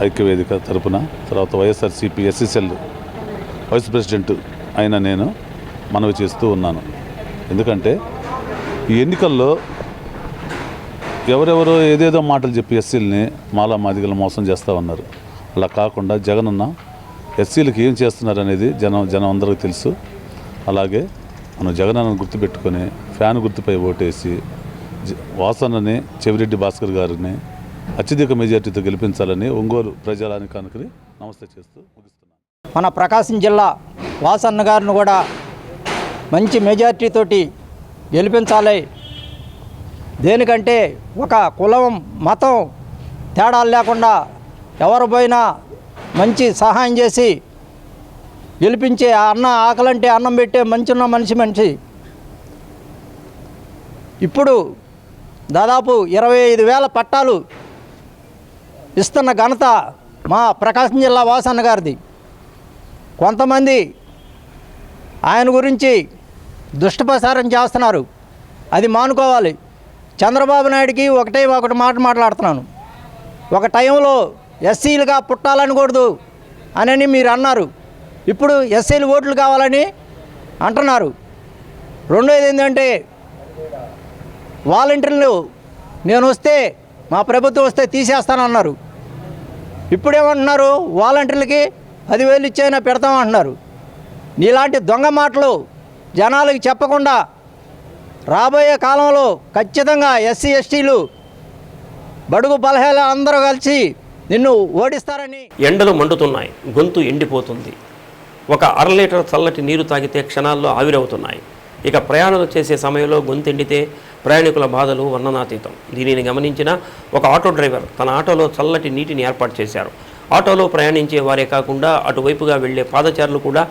ఐక్యవేదిక తరపున, తర్వాత వైఎస్ఆర్సీపీ ఎస్సీసీఎల్ వైస్ ప్రెసిడెంట్ అయిన నేను మనవి చేస్తూ ఉన్నాను. ఎందుకంటే ఈ ఎన్నికల్లో ఎవరెవరో ఏదేదో మాటలు చెప్పి ఎస్సీలని మాలా మాదిగలు మోసం చేస్తూ ఉన్నారు. అలా కాకుండా జగనన్న ఎస్సీలకు ఏం చేస్తున్నారు అనేది జనం అందరికీ తెలుసు. అలాగే మనం జగనన్నను గుర్తుపెట్టుకొని ఫ్యాన్ గుర్తుపై ఓటేసి వాసన్నని, చెవిరెడ్డి భాస్కర్ గారిని అత్యధిక మెజార్టీతో గెలిపించాలని ఒంగోలు ప్రజానికానికి నమస్తే చేస్తూ ముగిస్తున్నాను. మన ప్రకాశం జిల్లా వాసన్న గారిని కూడా మంచి మెజార్టీతోటి గెలిపించాలి. దేనికంటే ఒక కులం, మతం తేడాలు లేకుండా ఎవరు పోయినా మంచి సహాయం చేసి గెలిపించే ఆకలంటే అన్నం పెట్టే మంచున్న మనిషి. ఇప్పుడు దాదాపు 25,000 పట్టాలు ఇస్తున్న ఘనత మా ప్రకాశం జిల్లా వాసన్న గారిది. కొంతమంది ఆయన గురించి దుష్టప్రచారం చేస్తున్నారు, అది మానుకోవాలి. చంద్రబాబు నాయుడికి ఒకటి మాట్లాడుతున్నాను. ఒక టైంలో ఎస్సీలుగా పుట్టాలనకూడదు అని మీరు అన్నారు. ఇప్పుడు ఎస్సీలు ఓట్లు కావాలని అంటున్నారు. రెండోది ఏంటంటే వాలంటీర్లు నేను వస్తే, మా ప్రభుత్వం వస్తే తీసేస్తానన్నారు. ఇప్పుడేమంటున్నారు, వాలంటీర్లకి 10,000 ఇచ్చైనా పెడతామంటున్నారు. నీలాంటి దొంగ మాటలు జనాలకు చెప్పకుండా రాబోయే కాలంలో ఖచ్చితంగా ఎస్సీ ఎస్టీలు బడుగు బలహీన అందరూ కలిసి నిన్ను ఓడిస్తారని. ఎండలు మండుతున్నాయి, గొంతు ఎండిపోతుంది. ఒక 1/2 లీటర్ చల్లటి నీరు తాగితే క్షణాల్లో ఆవిరవుతున్నాయి. ఇక ప్రయాణాలు చేసే సమయంలో గొంతెండితే ప్రయాణికుల బాధలు వర్ణనాతీతం. దీనిని గమనించిన ఒక ఆటో డ్రైవర్ తన ఆటోలో చల్లటి నీటిని ఏర్పాటు చేశారు. ఆటోలో ప్రయాణించే వారే కాకుండా అటువైపుగా వెళ్లే పాదచారులు కూడా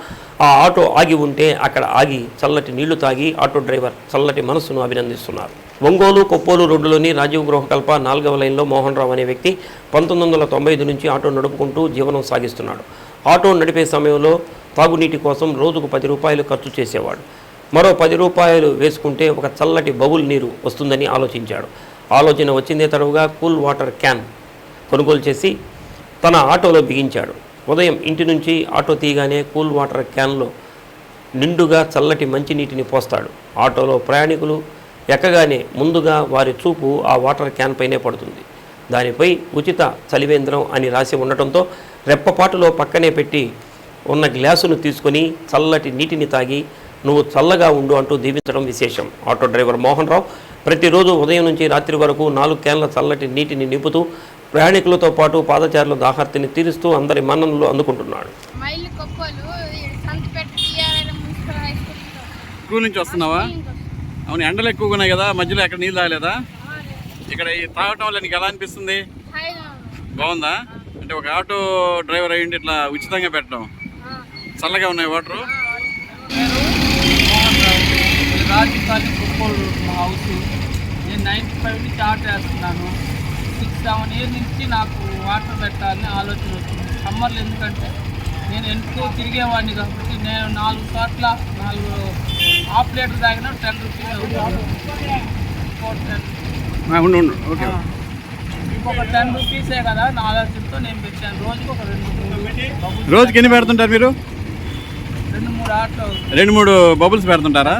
ఆ ఆటో ఆగి ఉంటే అక్కడ ఆగి చల్లటి నీళ్లు తాగి ఆటో డ్రైవర్ చల్లటి మనస్సును అభినందిస్తున్నారు. ఒంగోలు కొప్పోలు రోడ్డులోని రాజీవ్ గృహకల్ప 4వ లైన్లో మోహన్ రావు అనే వ్యక్తి 1995 నుంచి ఆటో నడుపుకుంటూ జీవనం సాగిస్తున్నాడు. ఆటో నడిపే సమయంలో తాగునీటి కోసం రోజుకు 10 రూపాయలు ఖర్చు చేసేవాడు. మరో 10 రూపాయలు వేసుకుంటే ఒక చల్లటి బబుల్ నీరు వస్తుందని ఆలోచించాడు. ఆలోచన వచ్చిందే తడవుగా కూల్ వాటర్ క్యాన్ కొనుగోలు చేసి తన ఆటోలో బిగించాడు. ఉదయం ఇంటి నుంచి ఆటో తీయగానే కూల్ వాటర్ క్యాన్లో నిండుగా చల్లటి మంచినీటిని పోస్తాడు. ఆటోలో ప్రయాణికులు ఎక్కగానే ముందుగా వారి చూపు ఆ వాటర్ క్యాన్ పైనే పడుతుంది. దానిపై ఉచిత చలివేంద్రం అని రాసి ఉండటంతో రెప్పపాటులో పక్కనే పెట్టి ఉన్న గ్లాసును తీసుకొని చల్లటి నీటిని తాగి నువ్వు చల్లగా ఉండు అంటూ దీవించడం విశేషం. ఆటో డ్రైవర్ మోహన్ రావు ప్రతిరోజు ఉదయం నుంచి రాత్రి వరకు 4 క్యాన్ల చల్లటి నీటిని నింపుతూ ప్రయాణికులతో పాటు పాదచారుల దాహార్తిని తీరుస్తూ అందరి మన్ననలు అందుకుంటున్నాడు. స్కూల్ నుంచి వస్తున్నావా? అవును, ఎండలు ఎక్కువగా ఉన్నాయి కదా, మధ్యలో ఎక్కడ నీళ్ళు తాగలేదా? ఇక్కడ తాగటం వల్ల నీకు ఎలా అనిపిస్తుంది? బాగుందా? అంటే ఒక ఆటో డ్రైవర్ అయ్యింది ఇట్లా ఉచితంగా పెట్టడం, చల్లగా ఉన్నాయి వాటరు. Rajasthan football house. నేను 95 నుంచి ఆటో వేస్తున్నాను. 6-7 ఇయర్స్ నుంచి నాకు వాటర్ పెట్టాలని ఆలోచన వచ్చింది. సమ్మర్లో ఎందుకంటే నేను ఎంతో తిరిగేవాడిని కాబట్టి నేను 4 చోట్ల 4 హాఫ్ లీటర్ తాగినా 10 రూపీస్. ఇంకొక 10 రూపీసే కదా నా ఆలోచనతో నేను పెట్టాను. రోజుకి ఒక 2-3 రోజుకి ఎన్ని పెడుతుంటారు మీరు? 2-3 ఆటో 2-3 బబుల్స్ పెడుతుంటారా?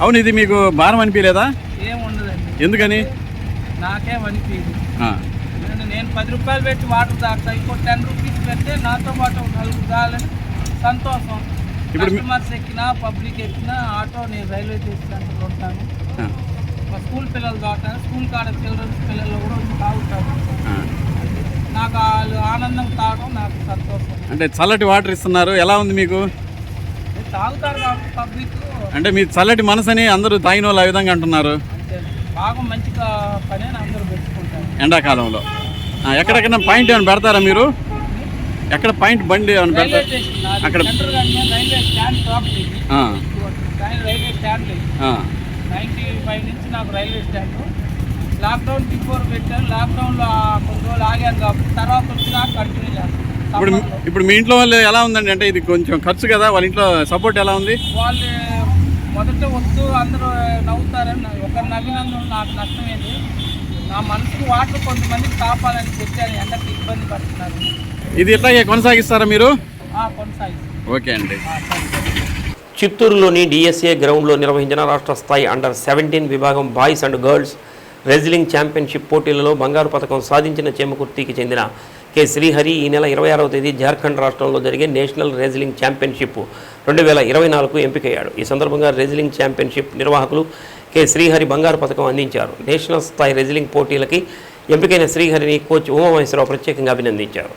అవును, ఇది మీకు భారం అనిపించలేదా? ఏముండదండి. ఎందుకని? నాకేమనిపించదు. నేను 10 రూపాయలు పెట్టి వాటర్ తాగుతా, ఇంకో 10 రూపీస్ పెడితే నాతో పాటు 4 తాగాలని సంతోషం. కస్టమర్స్ ఎక్కినా పబ్లిక్ ఎక్కినా ఆటో నేను రైల్వే స్టేషన్ ఉంటాను. మా స్కూల్ పిల్లలు తాగుతాను, స్కూల్ కాడ చిల్డ్రన్స్ పిల్లలు కూడా వచ్చి తాగుతారు. నాకు వాళ్ళు ఆనందం తాగడం నాకు సంతోషం. అంటే చల్లటి వాటర్ ఇస్తున్నారు, ఎలా ఉంది మీకు? తాగుతారు కాబట్టి పబ్లిక్. అంటే మీ చల్లటి మనసని అందరూ తాగిన వాళ్ళు ఆ విధంగా అంటున్నారు. బాగా మంచిగా పని అందరూ పెట్టుకుంటారు ఎండాకాలంలో. ఎక్కడెక్కడ పాయింట్ ఏమైనా పెడతారా మీరు? ఎక్కడ పాయింట్ బండి ఏమైనా పెడతారు అక్కడ? Railway stand property, railway stand 95 నుంచి నాకు రైల్వే స్టాండ్. లాక్డౌన్ బిఫోర్ పెట్టాను, లాక్డౌన్లో కొన్ని రోజులు ఆగాను కాబట్టి తర్వాత వచ్చినా కంటిన్యూ చేస్తాను. ఇప్పుడు మీ ఇంట్లో వాళ్ళు ఎలా ఉందండి? అంటే ఇది కొంచెం ఖర్చు కదా, వాళ్ళ ఇంట్లో సపోర్ట్ ఎలా ఉంది? వాళ్ళు మొదట వస్తూ అందరూ నవ్వుతారని ఒకరు నవ్వినందుకు నాకు నష్టమేంది. నా మనసుకు వాటర్ కొంతమందికి కాపాలని పెట్టాను, ఎండకి ఇబ్బంది పడుతున్నారు. ఇది ఇట్లాగే కొనసాగిస్తారా మీరు? కొనసాగిస్తాను. ఓకే అండి. చిత్తూరులోని డిఎస్ఏ గ్రౌండ్లో నిర్వహించిన రాష్ట్ర స్థాయి అండర్ 17 విభాగం boys and girls wrestling championship పోటీలలో బంగారు పథకం సాధించిన చేమకుర్తికి చెందిన కె శ్రీహరి ఈ నెల 26వ తేదీ జార్ఖండ్ రాష్ట్రంలో జరిగే నేషనల్ రెజ్లింగ్ ఛాంపియన్షిప్ 2024కు ఎంపికయ్యాడు. ఈ సందర్భంగా రెజ్లింగ్ ఛాంపియన్షిప్ నిర్వాహకులు కె శ్రీహరి బంగారు పథకం అందించారు. నేషనల్ స్థాయి రెజ్లింగ్ పోటీలకి ఎంపికైన శ్రీహరిని కోచ్ ఉమామహేశ్వరరావు ప్రత్యేకంగా అభినందించారు.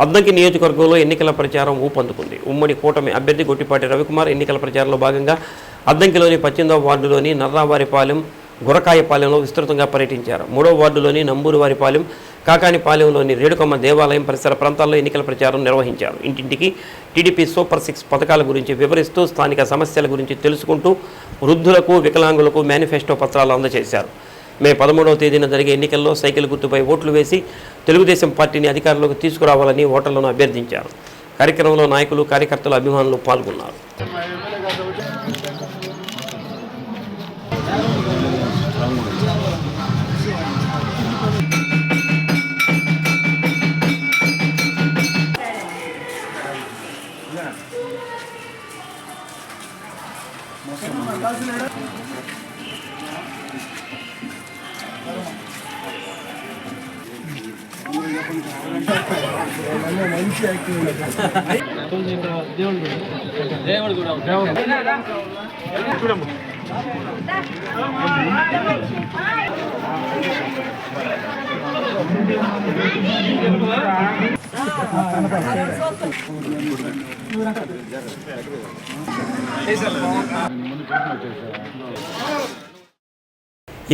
అద్దంకి నియోజకవర్గంలో ఎన్నికల ప్రచారం ఊపందుకుంది. ఉమ్మడి కూటమి అభ్యర్థి గొట్టిపాటి రవికుమార్ ఎన్నికల ప్రచారంలో భాగంగా అద్దంకిలోని 18వ వార్డులోని నర్రావారిపాలెం, గురకాయపాలెంలో విస్తృతంగా పర్యటించారు. 3వ వార్డులోని నంబూరువారిపాలెం, కాకానిపాలెంలోని రేడుకమ్మ దేవాలయం పరిసర ప్రాంతాల్లో ఎన్నికల ప్రచారం నిర్వహించారు. ఇంటింటికి టీడీపీ సూపర్ 6 పథకాల గురించి వివరిస్తూ స్థానిక సమస్యల గురించి తెలుసుకుంటూ వృద్ధులకు, వికలాంగులకు మేనిఫెస్టో పత్రాలు అందజేశారు. మే 13వ తేదీన జరిగే ఎన్నికల్లో సైకిల్ గుర్తుపై ఓట్లు వేసి తెలుగుదేశం పార్టీని అధికారంలోకి తీసుకురావాలని ఓటర్లను అభ్యర్థించారు. కార్యక్రమంలో నాయకులు, కార్యకర్తలు, అభిమానులు పాల్గొన్నారు.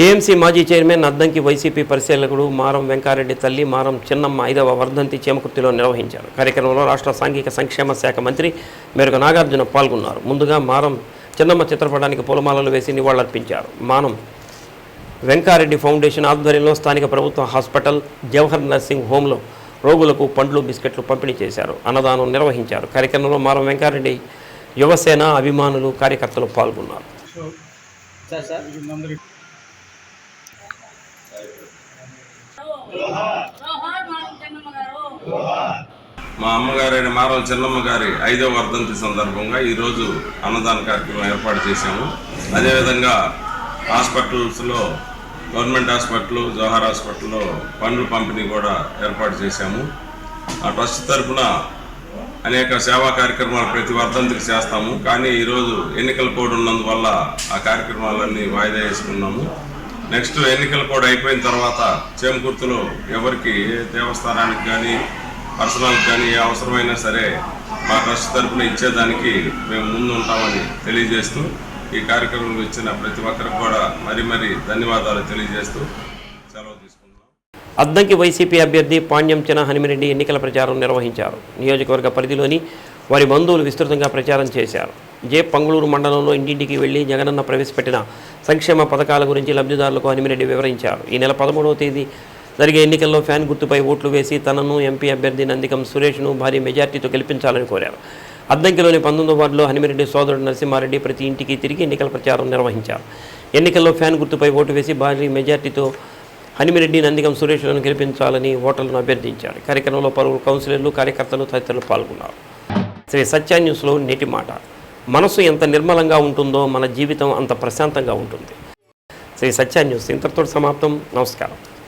ఏఎంసీ మాజీ చైర్మన్ అద్దంకి వైసీపీ పరిశీలకుడు మారం వెంకారెడ్డి తల్లి మారం చిన్నమ్మ 5వ వర్ధంతి చేమకుర్తిలో నిర్వహించారు. కార్యక్రమంలో రాష్ట్ర సాంఘిక సంక్షేమ శాఖ మంత్రి మేరకు నాగార్జున పాల్గొన్నారు. ముందుగా మారం చిన్నమ్మ చిత్రపటానికి పూలమాలలు వేసి నివాళులర్పించారు. మానం వెంకారెడ్డి ఫౌండేషన్ ఆధ్వర్యంలో స్థానిక ప్రభుత్వ హాస్పిటల్, జవహర్ నర్సింగ్ హోంలో రోగులకు పండ్లు, బిస్కెట్లు పంపిణీ చేశారు. అన్నదానం నిర్వహించారు. కార్యక్రమంలో మారం వెంకారెడ్డి యువసేన అభిమానులు, కార్యకర్తలు పాల్గొన్నారు. మా అమ్మగారైన మారం చిన్నమ్మ గారి 5వ వర్ధంతి సందర్భంగా ఈరోజు అన్నదాన కార్యక్రమం ఏర్పాటు చేశాము. అదేవిధంగా హాస్పిటల్స్లో, గవర్నమెంట్ హాస్పిటల్, జవహర్ హాస్పిటల్లో పండ్లు పంపిణీ కూడా ఏర్పాటు చేశాము. ఆ ట్రస్ట్ తరఫున అనేక సేవా కార్యక్రమాలు ప్రతి వర్ధంతికి చేస్తాము. కానీ ఈరోజు ఎన్నికల కోడ్ ఉన్నందువల్ల ఆ కార్యక్రమాలన్నీ వాయిదా వేసుకున్నాము. నెక్స్ట్ ఎన్నికల కోడ్ అయిపోయిన తర్వాత చేమకుర్తిలో ఎవరికి ఏ దేవస్థానానికి కానీ, పర్సనల్కి కానీ ఏ అవసరమైనా సరే మా ట్రస్ట్ తరఫున ఇచ్చేదానికి మేము ముందు ఉంటామని తెలియజేస్తూ, ఈ కార్యక్రమంలో ఇచ్చిన ప్రతి ఒక్కరికి కూడా మరీ ధన్యవాదాలు తెలియజేస్తూ సెలవు తీసుకుంటున్నాం. అద్దంకి వైసీపీ అభ్యర్థి పాణ్యం చిన హనుమిరెడ్డి ఎన్నికల ప్రచారం నిర్వహించారు. నియోజకవర్గ పరిధిలోని వారి బంధువులు విస్తృతంగా ప్రచారం చేశారు. పంగుళూరు మండలంలో ఇంటింటికి వెళ్లి జగనన్న ప్రవేశపెట్టిన సంక్షేమ పథకాల గురించి లబ్ధిదారులకు హనుమిరెడ్డి వివరించారు. ఈ నెల 13వ తేదీ జరిగే ఎన్నికల్లో ఫ్యాన్ గుర్తుపై ఓట్లు వేసి తనను, ఎంపీ అభ్యర్థి నందికం సురేష్ను భారీ మెజార్టీతో గెలిపించాలని కోరారు. అద్దంకిలోని 19వ వార్డులో హనుమిరెడ్డి సోదరుడు నరసింహారెడ్డి ప్రతి ఇంటికి తిరిగి ఎన్నికల ప్రచారం నిర్వహించారు. ఎన్నికల్లో ఫ్యాన్ గుర్తుపై ఓటు వేసి భారీ మెజార్టీతో హనుమిరెడ్డి, నందికం సురేష్లను గెలిపించాలని ఓటర్లను అభ్యర్థించారు. కార్యక్రమంలో పలువురు కౌన్సిలర్లు, కార్యకర్తలు తదితరులు పాల్గొన్నారు. శ్రీ సత్య న్యూస్లో నేటి మాట. మనసు ఎంత నిర్మలంగా ఉంటుందో మన జీవితం అంత ప్రశాంతంగా ఉంటుంది. శ్రీ సత్య న్యూస్ ఇంతటితో సమాప్తం. నమస్కారం.